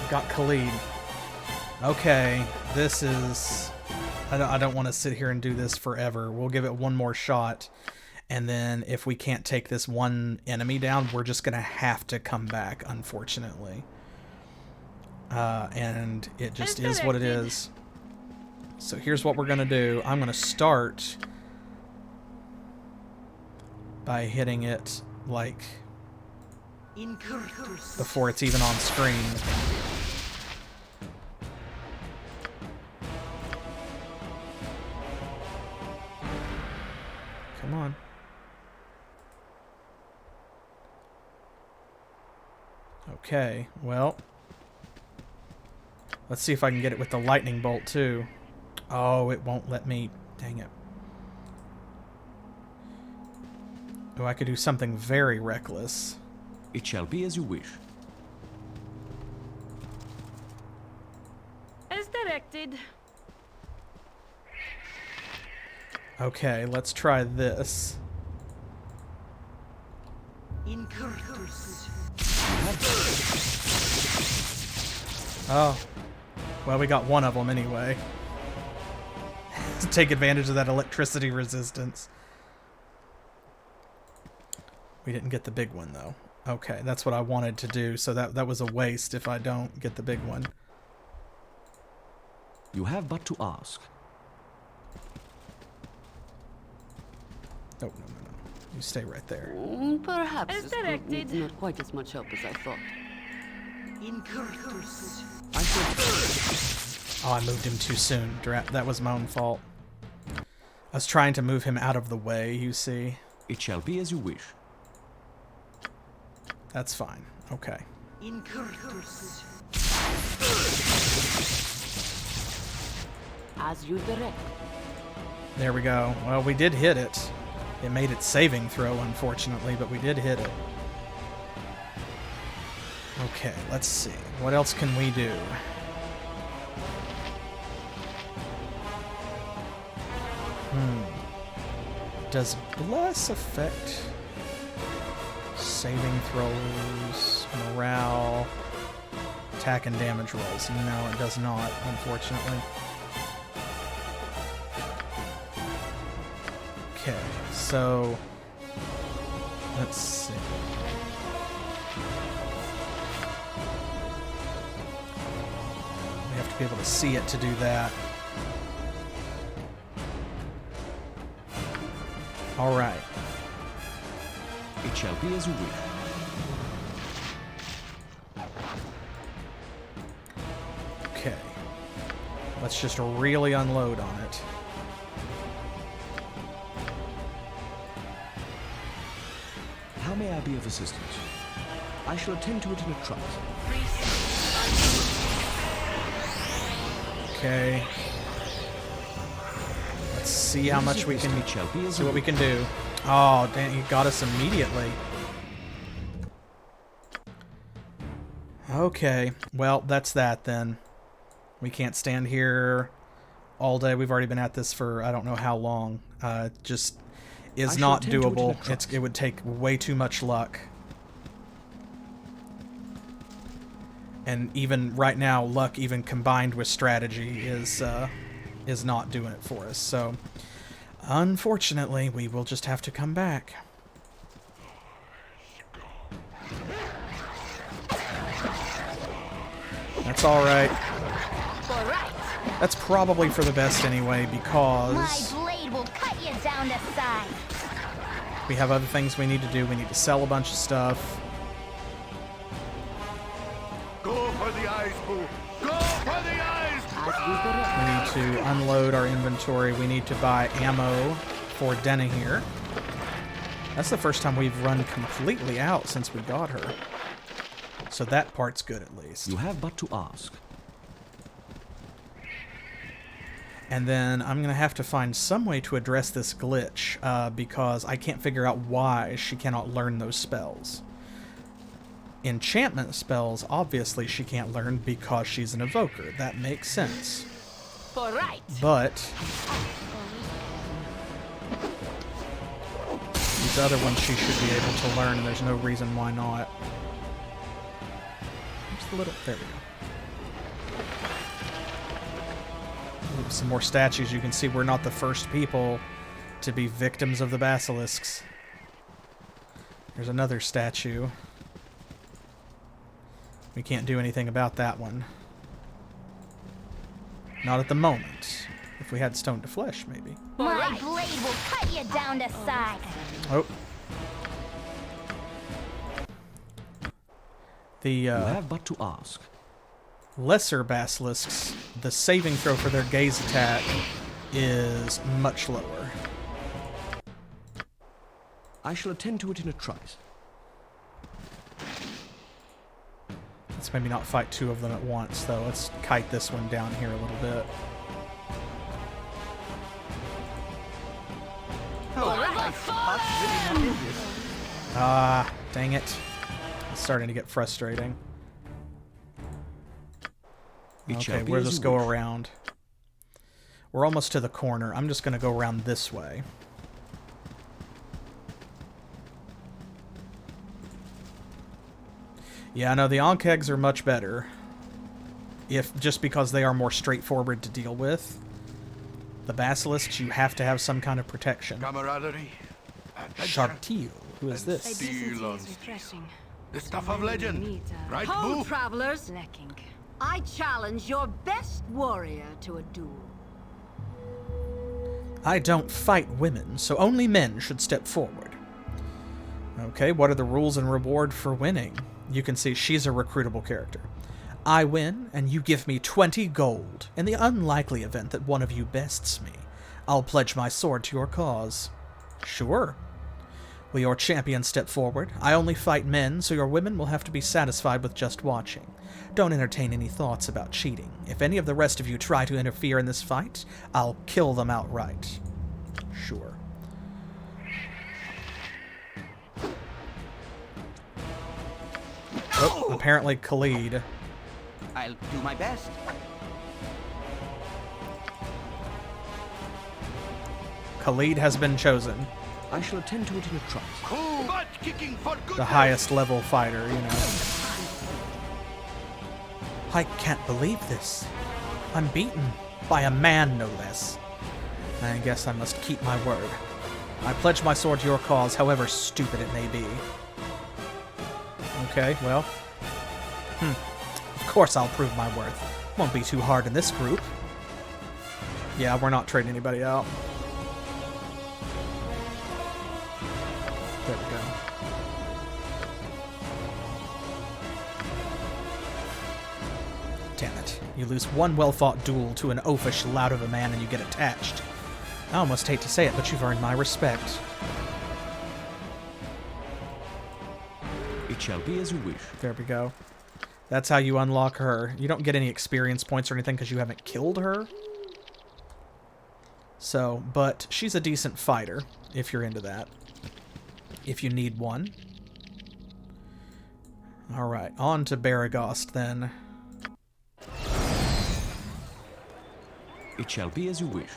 Got Khalid. Okay, this is... I don't want to sit here and do this forever. We'll give it one more shot. And then if we can't take this one enemy down, we're just going to have to come back, unfortunately. And it just is what it is. So here's what we're going to do. I'm going to start by hitting it, like, before it's even on screen. Come on. Okay, well, let's see if I can get it with the lightning bolt too. Oh, it won't let me. Dang it. Oh, I could do something very reckless. It shall be as you wish. As directed. Okay, let's try this. Oh. Well, we got one of them anyway. To take advantage of that electricity resistance. We didn't get the big one, though. Okay, that's what I wanted to do, so that was a waste if I don't get the big one. You have but to ask. Oh, no. You stay right there. Perhaps As this group directed. needs not quite as much help as I thought. Oh, I moved him too soon. That was my own fault. I was trying to move him out of the way, you see. It shall be as you wish. That's fine. Okay. As you direct. There we go. Well, we did hit it. It made its saving throw, unfortunately, but we did hit it. Okay, let's see. What else can we do? Does Bless affect saving throws, morale, attack and damage rolls? No, it does not, unfortunately. Okay, so let's see. We have to be able to see it to do that. All right. It shall be as you wish. Okay. Let's just really unload on it. How may I be of assistance? I shall attend to it in a trice. Okay. Let's see how much we can It shall be as see you what we wish. can do. Oh, dang, he got us immediately. Okay. Well, that's that then. We can't stand here all day. We've already been at this for I don't know how long. Just is I shall not attend to it in a doable. trice. It would take way too much luck. And even right now, luck even combined with strategy is not doing it for us. So, unfortunately, we will just have to come back. That's all right. All right. That's probably for the best anyway, My because blade will cut you down to size. we have other things we need to do. We need to sell a bunch of stuff. Go for the eyes, Boo! Go for the eyes! As you direct. We need to unload our inventory. We need to buy ammo for Denna here. That's the first time we've run completely out since we got her. So that part's good at least. You have but to ask. And then I'm going to have to find some way to address this glitch because I can't figure out why she cannot learn those spells. Enchantment spells, obviously she can't learn because she's an evoker. That makes sense. All right. But these other ones she should be able to learn, and there's no reason why not. Just a little. There we go. Ooh, some more statues. You can see we're not the first people to be victims of the basilisks. There's another statue. We can't do anything about that one. Not at the moment. If we had stone to flesh, maybe. My blade will cut you down to size. Oh. The You have but to ask. lesser basilisks, the saving throw for their gaze attack is much lower. I shall attend to it in a trice. Let's maybe not fight two of them at once, though. Let's kite this one down here a little bit. Ah, dang it. It's starting to get frustrating. It shall Okay, be we'll as just you go wish. around. We're almost to the corner. I'm just going to go around this way. Yeah, no, the Ankhegs are much better. Just because they are more straightforward to deal with. The basilisks, you have to have some kind of protection. Camaraderie. Sharpteel. Who is this? Steel on the stuff of legend. Right, Ho, Boo? travelers! I challenge your best warrior to a duel. I don't fight women, so only men should step forward. Okay, what are the rules and reward for winning? You can see she's a recruitable character. I win, and you give me 20 gold. In the unlikely event that one of you bests me, I'll pledge my sword to your cause. Sure. Will your champion step forward? I only fight men, so your women will have to be satisfied with just watching. Don't entertain any thoughts about cheating. If any of the rest of you try to interfere in this fight, I'll kill them outright. Sure. Oh, apparently Khalid. I'll do my best. Khalid has been chosen. I shall attend to it in a trice. Cool. Butt kicking for goodness. The highest level fighter, you know. I can't believe this. I'm beaten. By a man, no less. I guess I must keep my word. I pledge my sword to your cause, however stupid it may be. Okay, well. Of course I'll prove my worth. Won't be too hard in this group. Yeah, we're not trading anybody out. There we go. Damn it. You lose one well-fought duel to an oafish lout of a man and you get attached. I almost hate to say it, but you've earned my respect. It shall be as you wish. There we go. That's how you unlock her. You don't get any experience points or anything because you haven't killed her. So, but she's a decent fighter, if you're into that. If you need one. Alright, on to Baragost then. It shall be as you wish.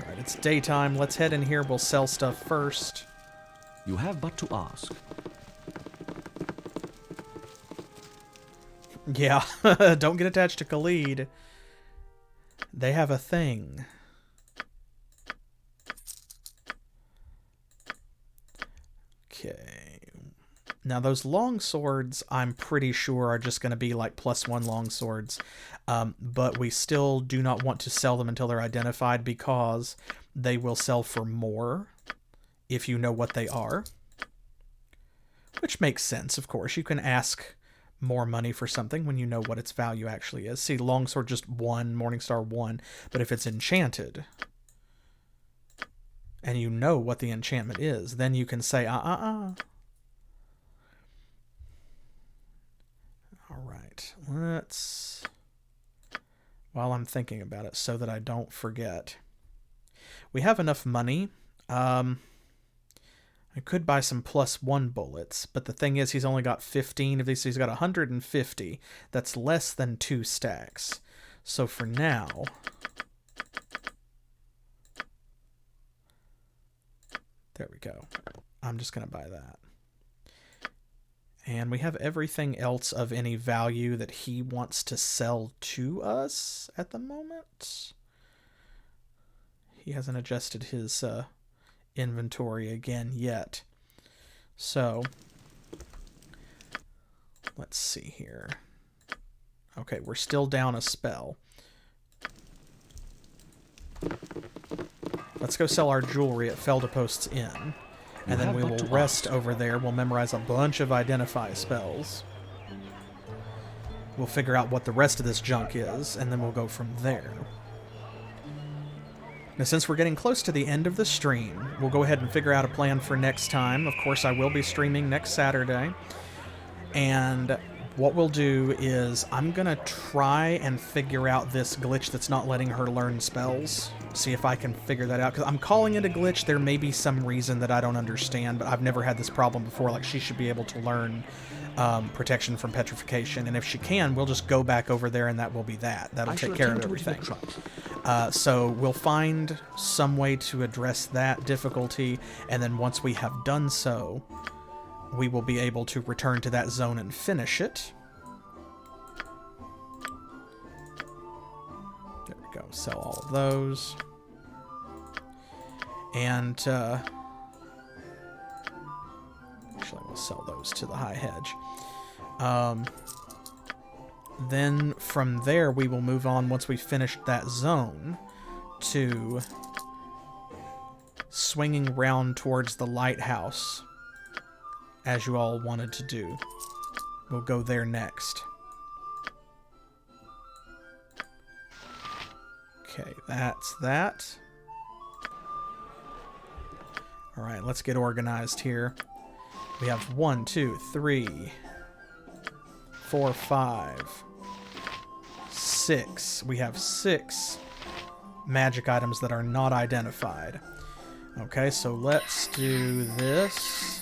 Alright, it's daytime. Let's head in here. We'll sell stuff first. You have but to ask. Yeah, don't get attached to Khalid. They have a thing. Okay. Now those long swords, I'm pretty sure are just going to be like +1 long swords. But we still do not want to sell them until they're identified because they will sell for more if you know what they are. Which makes sense, of course. You can ask more money for something when you know what its value actually is. See, longsword just 1, Morningstar 1, but if it's enchanted and you know what the enchantment is, then you can say, Alright, let's, while I'm thinking about it so that I don't forget, we have enough money. I could buy some +1 bullets, but the thing is he's only got 15 of these, so he's got 150. That's less than 2 stacks. So for now, there we go. I'm just going to buy that. And we have everything else of any value that he wants to sell to us at the moment. He hasn't adjusted his inventory again yet. So let's see here. Okay, we're still down a spell. Let's go sell our jewelry at Feldapost's Inn. And then we will rest over there. We'll memorize a bunch of identify spells. We'll figure out what the rest of this junk is, and then we'll go from there. Now, since we're getting close to the end of the stream, we'll go ahead and figure out a plan for next time. Of course, I will be streaming next Saturday. And what we'll do is I'm going to try and figure out this glitch that's not letting her learn spells. See if I can figure that out. Because I'm calling it a glitch. There may be some reason that I don't understand, but I've never had this problem before. Like, she should be able to learn protection from petrification. And if she can, we'll just go back over there and that will be that. That'll take care of everything. So we'll find some way to address that difficulty. And then once we have done so, we will be able to return to that zone and finish it. There we go. Sell all of those. And sell those to the High Hedge. Then from there, we will move on, once we've finished that zone, to swinging round towards the lighthouse, as you all wanted to do. We'll go there next. Okay, that's that. Alright, let's get organized here. We have 1, 2, 3, 4, 5, 6. We have 6 magic items that are not identified. Okay, so let's do this.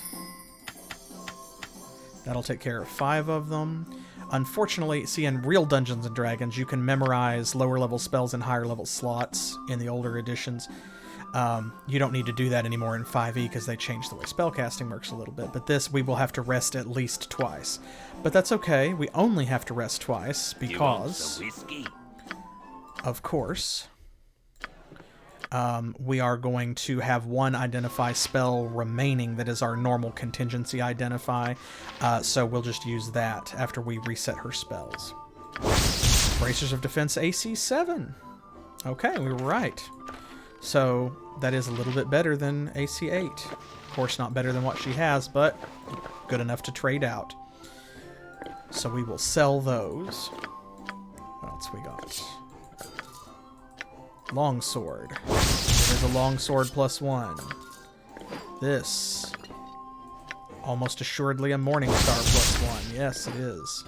That'll take care of 5 of them. Unfortunately, see, in real Dungeons & Dragons, you can memorize lower-level spells in higher-level slots in the older editions. You don't need to do that anymore in 5e because they changed the way spellcasting works a little bit. But this, we will have to rest at least twice. But that's okay. We only have to rest twice because, of course, we are going to have 1 identify spell remaining that is our normal contingency identify. So we'll just use that after we reset her spells. Bracers of Defense AC 7. Okay, we were right. So that is a little bit better than AC 8. Of course, not better than what she has, but good enough to trade out. So we will sell those. What else we got? Longsword. There's a longsword +1. This. Almost assuredly a Morningstar +1. Yes, it is.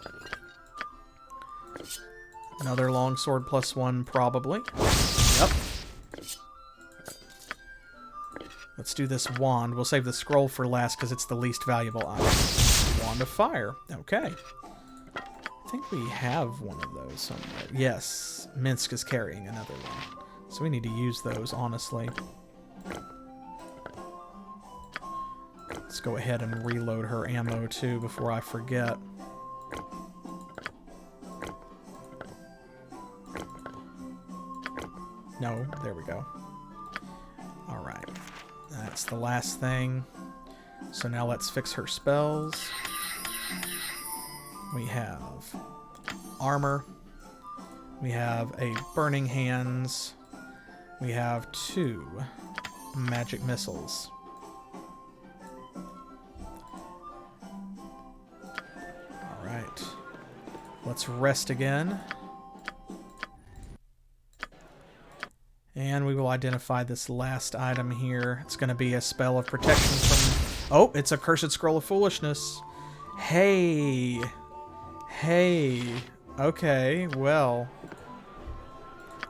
Another longsword +1, probably. Yep. Let's do this wand. We'll save the scroll for last because it's the least valuable item. Wand of Fire. Okay. I think we have one of those somewhere. Yes, Minsk is carrying another one. So we need to use those, honestly. Let's go ahead and reload her ammo, too, before I forget. No, there we go. Alright. That's the last thing. So now let's fix her spells. We have armor. We have a Burning Hands. We have 2 magic missiles. Alright. Let's rest again. And we will identify this last item here. It's going to be a spell of protection from... Oh, it's a Cursed Scroll of Foolishness. Hey. Hey. Okay, well...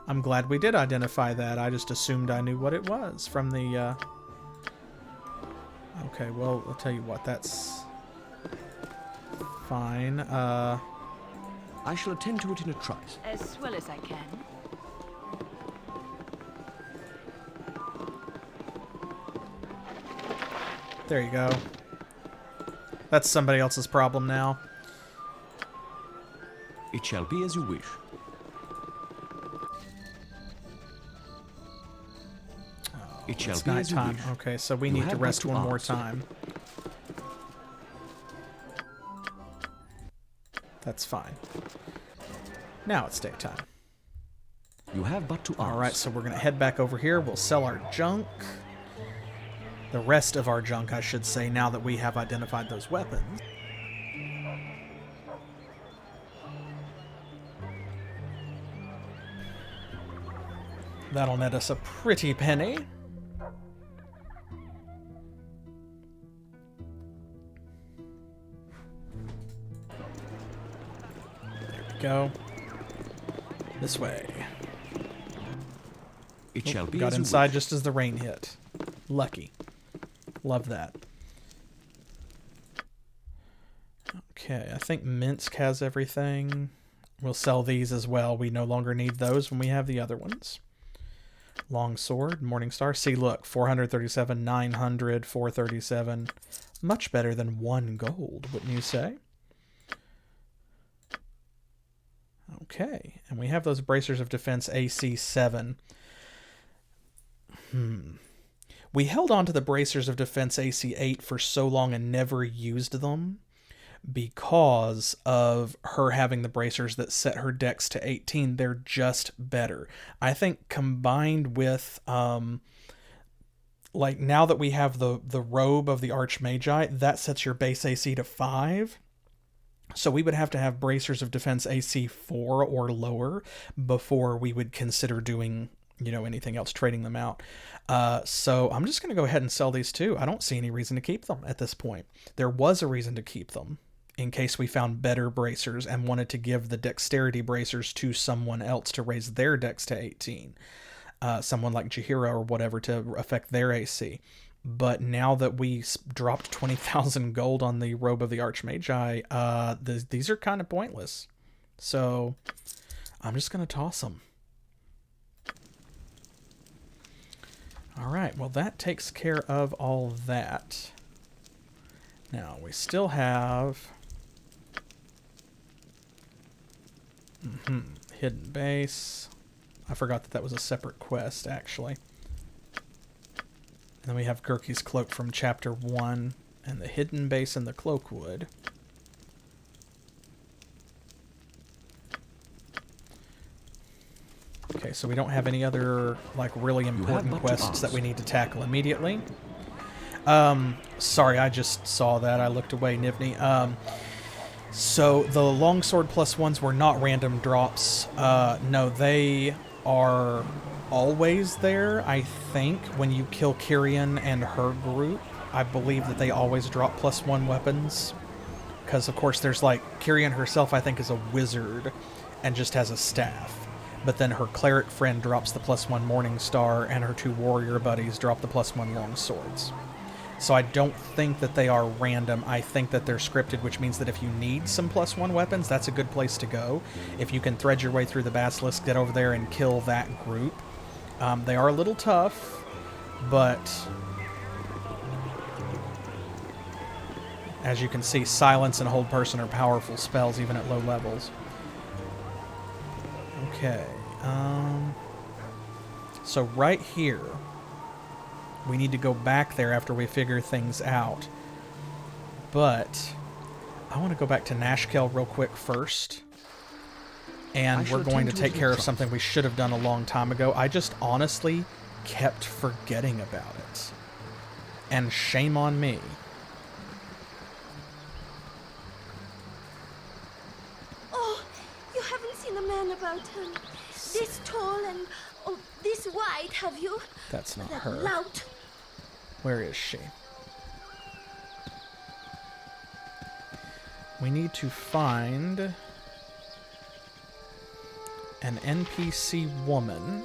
I'm glad we did identify that. I just assumed I knew what it was from the... Okay, well, I'll tell you what. That's... fine. I shall attend to it in a trice. As well as I can. There you go. That's somebody else's problem now. It shall be as you wish. It shall It's be as you nighttime. wish. Okay, so we You need to have rest but to one more ask. time. That's fine. Now it's daytime. You have but to ask. Alright, so we're going to head back over here. We'll sell our junk. The rest of our junk, I should say, now that we have identified those weapons. That'll net us a pretty penny. There we go. This way. It shall be Got as you inside wish. just as the rain hit. Lucky. Love that. Okay, I think Minsk has everything. We'll sell these as well. We no longer need those when we have the other ones. Longsword, Morningstar. See, look, 437, 900, 437. Much better than 1 gold, wouldn't you say? Okay, and we have those Bracers of Defense AC 7. We held on to the Bracers of Defense AC 8 for so long and never used them because of her having the bracers that set her dex to 18. They're just better. I think combined with like now that we have the robe of the Archmagi, that sets your base AC to 5. So we would have to have bracers of defense AC 4 or lower before we would consider doing, you know, anything else, trading them out. So I'm just going to go ahead and sell these two. I don't see any reason to keep them at this point. There was a reason to keep them in case we found better bracers and wanted to give the dexterity bracers to someone else to raise their dex to 18. Someone like Jahira or whatever to affect their AC. But now that we dropped 20,000 gold on the Robe of the Archmagi, these are kind of pointless. So I'm just going to toss them. All right, well, that takes care of all that. Now, we still have hidden base. I forgot that was a separate quest, actually. And then we have Gurki's cloak from Chapter 1 and the hidden base in the Cloakwood. Okay, so we don't have any other, like, really important quests that we need to tackle immediately. Sorry, I just saw that. I looked away, Nivni. So the longsword +1s were not random drops. No, they are always there, I think. When you kill Kyrian and her group, I believe that they always drop +1 weapons. Because, of course, there's, like, Kyrian herself, I think, is a wizard and just has a staff. But then her cleric friend drops the +1 Morning Star, and her 2 warrior buddies drop the +1 long swords. So I don't think that they are random. I think that they're scripted, which means that if you need some +1 weapons, that's a good place to go. If you can thread your way through the Basilisk, get over there and kill that group. They are a little tough, but as you can see, Silence and Hold Person are powerful spells even at low levels. Okay, so right here, we need to go back there after we figure things out. But I want to go back to Nashkel real quick first. And we're going to take care of something we should have done a long time ago. I just honestly kept forgetting about it. And shame on me. Oh, you haven't seen a man about this tall and this wide, have you? That's not that her. Lout. Where is she? We need to find an NPC woman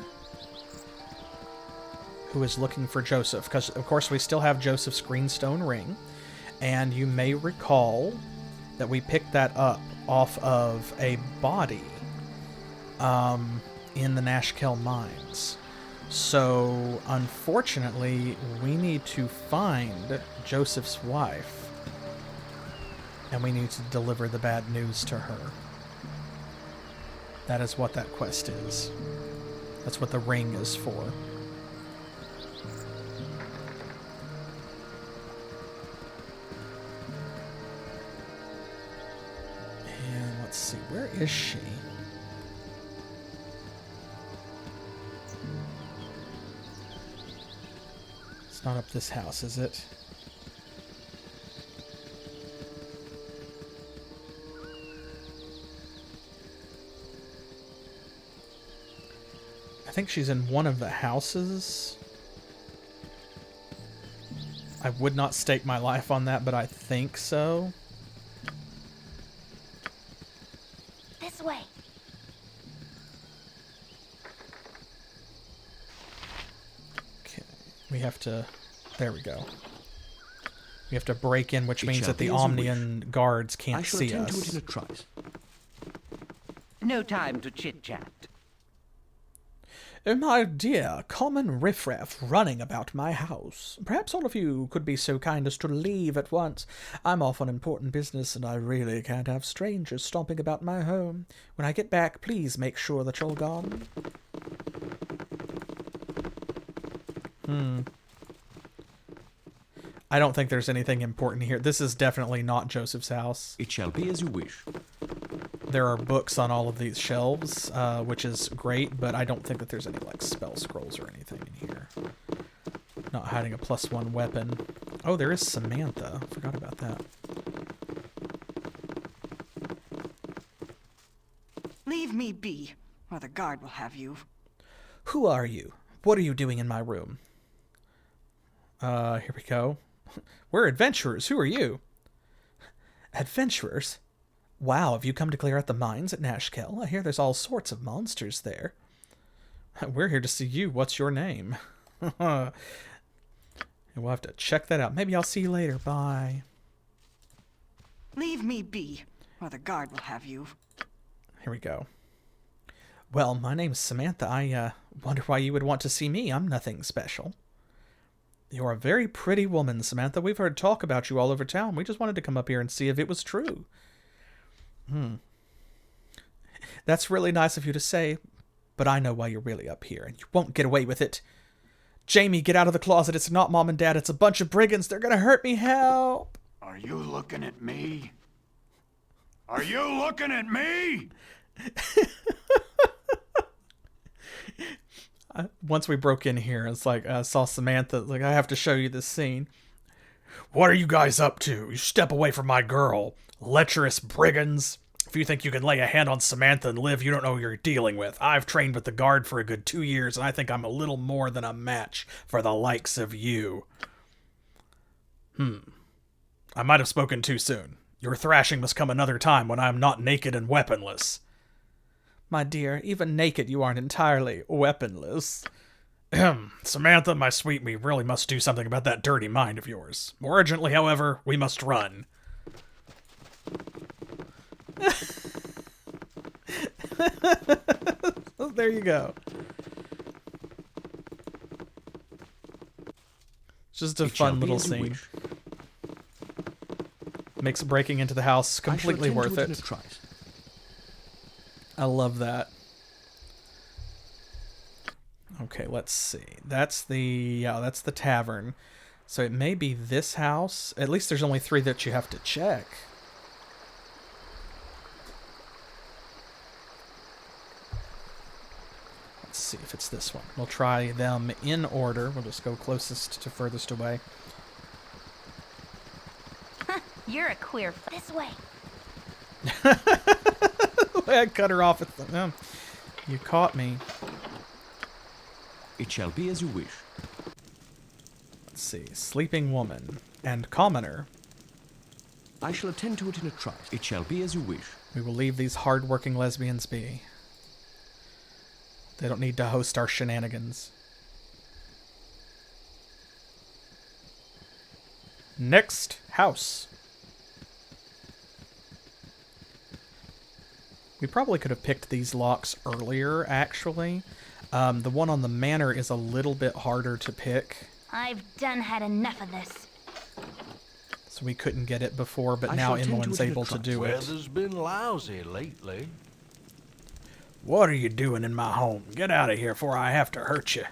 who is looking for Joseph, because of course we still have Joseph's greenstone ring, and you may recall that we picked that up off of a body in the Nashkel mines. So unfortunately we need to find Joseph's wife, and we need to deliver the bad news to her. That is what that quest is. That's what the ring is for. And let's see, where is she? It's not up this house, is it? I think she's in one of the houses. I would not stake my life on that, but I think so. This way. Okay, we have to... There we go. We have to break in, which means that the Omnian guards can't see us. I shall attend to it in a trice. No time to chit-chat. Oh, my dear, common riffraff running about my house. Perhaps all of you could be so kind as to leave at once. I'm off on important business, and I really can't have strangers stomping about my home. When I get back, please make sure that you're gone. I don't think there's anything important here. This is definitely not Joseph's house. It shall be as you wish. There are books on all of these shelves, which is great, but I don't think that there's any, like, spell scrolls or anything in here. Not hiding a +1 weapon. Oh, there is Samantha. Forgot about that. Leave me be, or the guard will have you. Who are you? What are you doing in my room? Here we go. We're adventurers. Who are you? Adventurers? Wow, have you come to clear out the mines at Nashkel? I hear there's all sorts of monsters there. We're here to see you. What's your name? We'll have to check that out. Maybe I'll see you later. Bye. Leave me be, or the guard will have you. Here we go. Well, my name's Samantha. I wonder why you would want to see me. I'm nothing special. You're a very pretty woman, Samantha. We've heard talk about you all over town. We just wanted to come up here and see if it was true. That's really nice of you to say, but I know why you're really up here, and you won't get away with it. Jamie, get out of the closet. It's not Mom and Dad. It's a bunch of brigands. They're gonna hurt me. Help! Are you looking at me? Are you looking at me? Once we broke in here, it's like I saw Samantha. Like, I have to show you this scene. What are you guys up to? You step away from my girl. Lecherous brigands. If you think you can lay a hand on Samantha and live, you don't know who you're dealing with. I've trained with the guard for a good 2 years, and I think I'm a little more than a match for the likes of you. I might have spoken too soon. Your thrashing must come another time when I am not naked and weaponless. My dear, even naked you aren't entirely weaponless. Samantha, my sweet, we really must do something about that dirty mind of yours. More urgently, however, we must run. There you go. Just a fun little scene. Makes breaking into the house completely worth it. I love that. Okay, let's see. That's the tavern. So it may be this house. At least there's only 3 that you have to check. Let's see if it's this one. We'll try them in order. We'll just go closest to furthest away. You're a queer. This way. I cut her off at the... you caught me. It shall be as you wish. Let's see. Sleeping woman and commoner. I shall attend to it in a trice. It shall be as you wish. We will leave these hard-working lesbians be. They don't need to host our shenanigans. Next house. We probably could have picked these locks earlier, actually. The one on the manor is a little bit harder to pick. I've done had enough of this. So we couldn't get it before, but now Imoen's able to do it. Weather's been lousy lately. What are you doing in my home? Get out of here before I have to hurt you.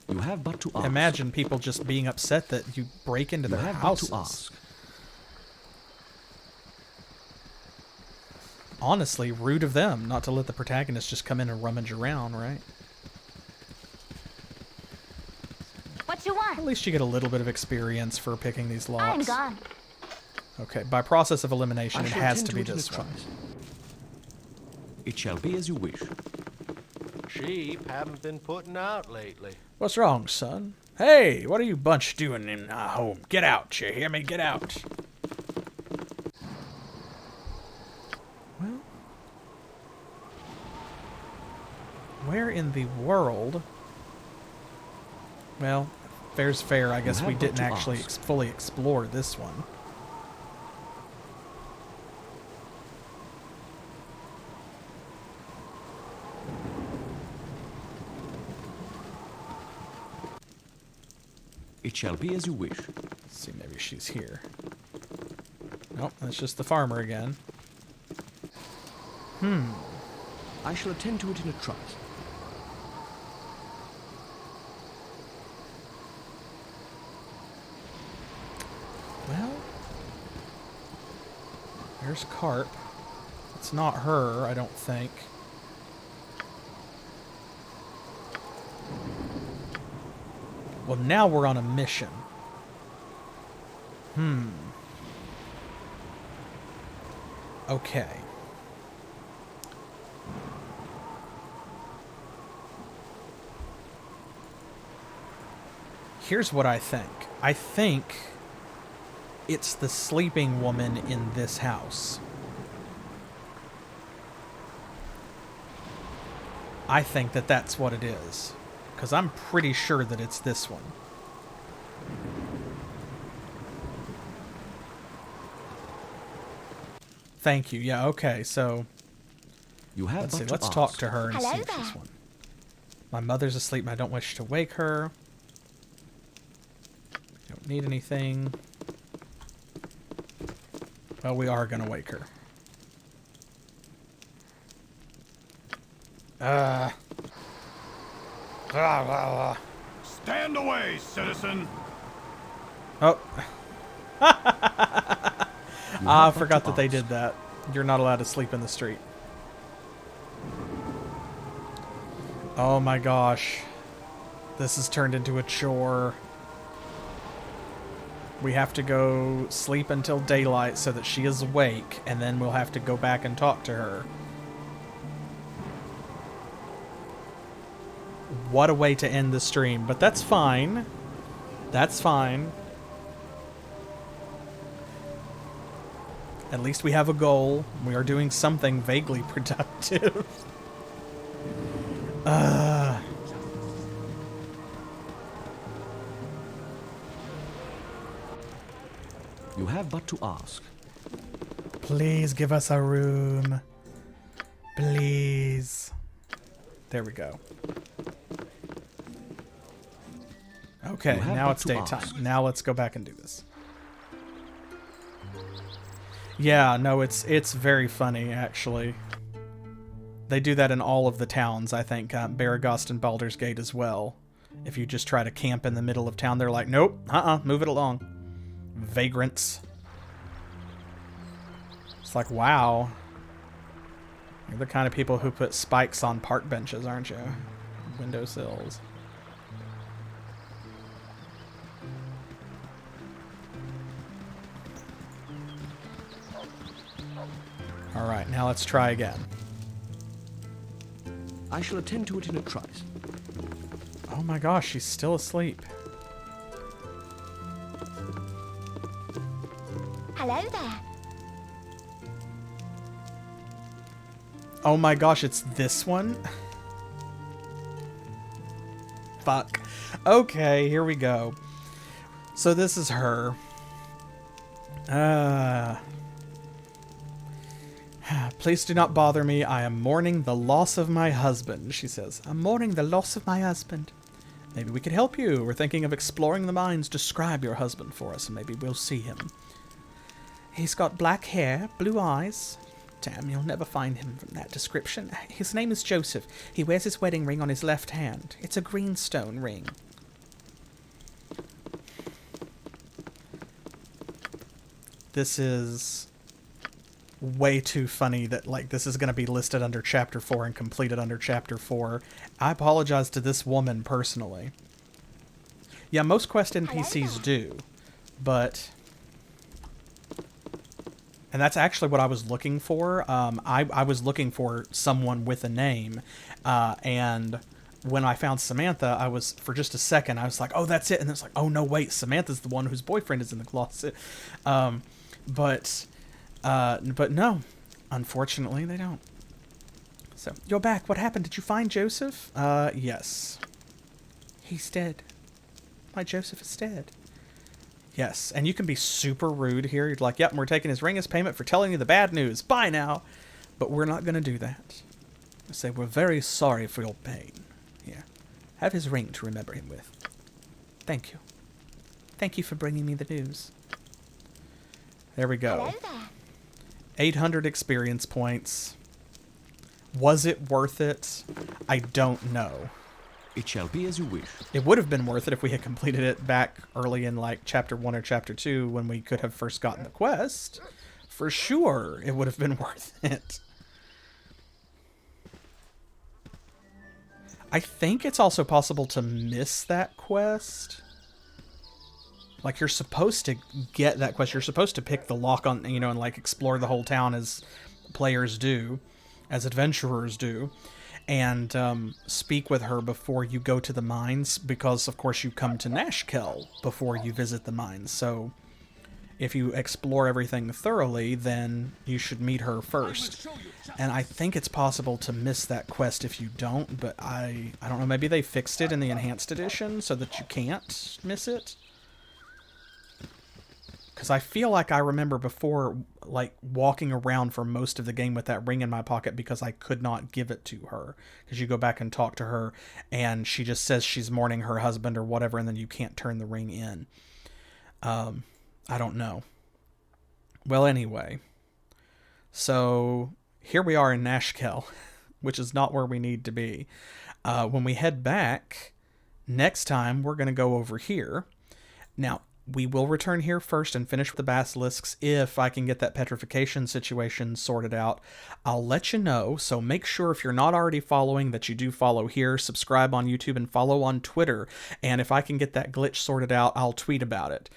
You have but to ask. Imagine people just being upset that you break into their houses. Honestly, rude of them not to let the protagonist just come in and rummage around, right? What you want? At least you get a little bit of experience for picking these locks. I'm gone. Okay, by process of elimination, it has to be this one. It shall be as you wish. Sheep haven't been putting out lately. What's wrong, son? Hey, what are you bunch doing in our home? Get out, you hear me? Get out. Well, where in the world? Well, fair's fair. I guess we didn't actually fully explore this one. It shall be as you wish. Let's see, maybe she's here. Nope, that's just the farmer again. I shall attend to it in a trice. There's Carp. It's not her, I don't think. Well, now we're on a mission. Okay. Here's what I think. I think it's the sleeping woman in this house. I think that that's what it is. Because I'm pretty sure that it's this one. Thank you. Yeah, okay, so... let's see, let's talk to her and see if she's one. My mother's asleep and I don't wish to wake her. Don't need anything. Well, we are going to wake her. Stand away, citizen. Oh. I forgot that they did that. You're not allowed to sleep in the street. Oh my gosh. This has turned into a chore. We have to go sleep until daylight so that she is awake, and then we'll have to go back and talk to her. What a way to end the stream, but that's fine. That's fine. At least we have a goal. We are doing something vaguely productive. You have but to ask. Please give us a room. Please. There we go. Okay, now it's daytime. Now let's go back and do this. Yeah, no, it's very funny, actually. They do that in all of the towns, I think. Baragost and Baldur's Gate as well. If you just try to camp in the middle of town, they're like, nope, move it along. Vagrants. It's like, wow. You're the kind of people who put spikes on park benches, aren't you? Windowsills. Alright, now let's try again. I shall attend to it in a trice. Oh my gosh, she's still asleep. Hello there. Oh my gosh, it's this one? Fuck. Okay, here we go. So this is her. Please do not bother me. I am mourning the loss of my husband, she says. I'm mourning the loss of my husband. Maybe we could help you. We're thinking of exploring the mines. Describe your husband for us, and maybe we'll see him. He's got black hair, blue eyes. Damn, you'll never find him from that description. His name is Joseph. He wears his wedding ring on his left hand. It's a greenstone ring. This is way too funny that, like, this is going to be listed under Chapter 4 and completed under Chapter 4. I apologize to this woman personally. Yeah, most quest NPCs do, but... And that's actually what I was looking for. I was looking for someone with a name, and when I found Samantha, I was, for just a second, I was like, oh, that's it. And it's like, oh, no, wait, Samantha's the one whose boyfriend is in the closet. But no, unfortunately, they don't. So, you're back. What happened? Did you find Joseph? Yes. He's dead. My Joseph is dead. Yes, and you can be super rude here. You're like, yep, we're taking his ring as payment for telling you the bad news. Bye now. But we're not going to do that. I say, we're very sorry for your pain. Here, have his ring to remember him with. Thank you. Thank you for bringing me the news. There we go. 800 experience points. Was it worth it? I don't know. It shall be as you wish. It would have been worth it if we had completed it back early in, like, Chapter 1 or Chapter 2 when we could have first gotten the quest For sure, it would have been worth it. I think it's also possible to miss that quest. Like, you're supposed to get that quest. You're supposed to pick the lock on, you know, and, like, explore the whole town as players do, as adventurers do, and speak with her before you go to the mines, because, of course, you come to Nashkel before you visit the mines. So if you explore everything thoroughly, then you should meet her first. And I think it's possible to miss that quest if you don't, but I don't know, maybe they fixed it in the Enhanced Edition so that you can't miss it? Because I feel like I remember before, like, walking around for most of the game with that ring in my pocket because I could not give it to her. Because you go back and talk to her, and she just says she's mourning her husband or whatever, and then you can't turn the ring in. I don't know. Well, anyway. So, here we are in Nashkel, which is not where we need to be. When we head back, next time we're going to go over here. Now, we will return here first and finish with the basilisks if I can get that petrification situation sorted out. I'll let you know, so make sure if you're not already following that you do follow here, subscribe on YouTube, and follow on Twitter. And if I can get that glitch sorted out, I'll tweet about it.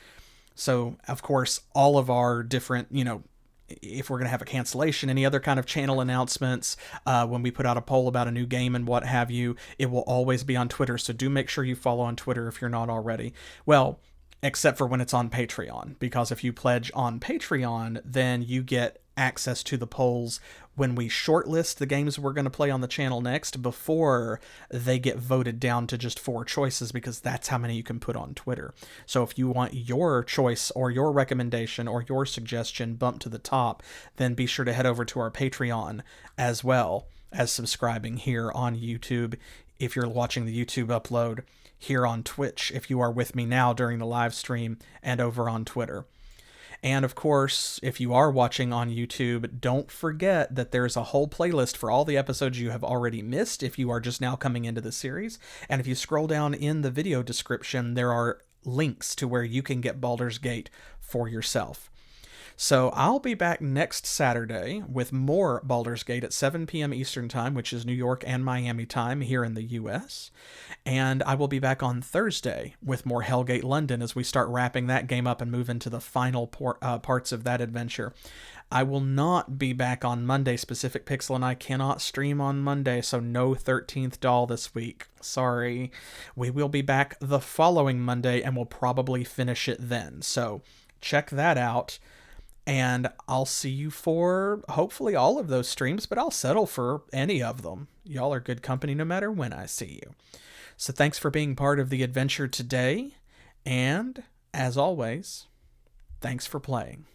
So, of course, all of our different, you know, if we're going to have a cancellation, any other kind of channel announcements, when we put out a poll about a new game and what have you, it will always be on Twitter. So do make sure you follow on Twitter if you're not already. Well, except for when it's on Patreon, because if you pledge on Patreon, then you get access to the polls when we shortlist the games we're going to play on the channel next before they get voted down to just 4 choices, because that's how many you can put on Twitter. So if you want your choice or your recommendation or your suggestion bumped to the top, then be sure to head over to our Patreon as well as subscribing here on YouTube if you're watching the YouTube upload, here on Twitch if you are with me now during the live stream, and over on Twitter. And of course, if you are watching on YouTube, don't forget that there's a whole playlist for all the episodes you have already missed if you are just now coming into the series. And if you scroll down in the video description, there are links to where you can get Baldur's Gate for yourself. So I'll be back next Saturday with more Baldur's Gate at 7 p.m. Eastern Time, which is New York and Miami time here in the US. And I will be back on Thursday with more Hellgate London as we start wrapping that game up and move into the final parts of that adventure. I will not be back on Monday. Specific Pixel and I cannot stream on Monday, so no 13th Doll this week. Sorry. We will be back the following Monday, and we'll probably finish it then. So check that out. And I'll see you for hopefully all of those streams, but I'll settle for any of them. Y'all are good company no matter when I see you. So thanks for being part of the adventure today. And as always, thanks for playing.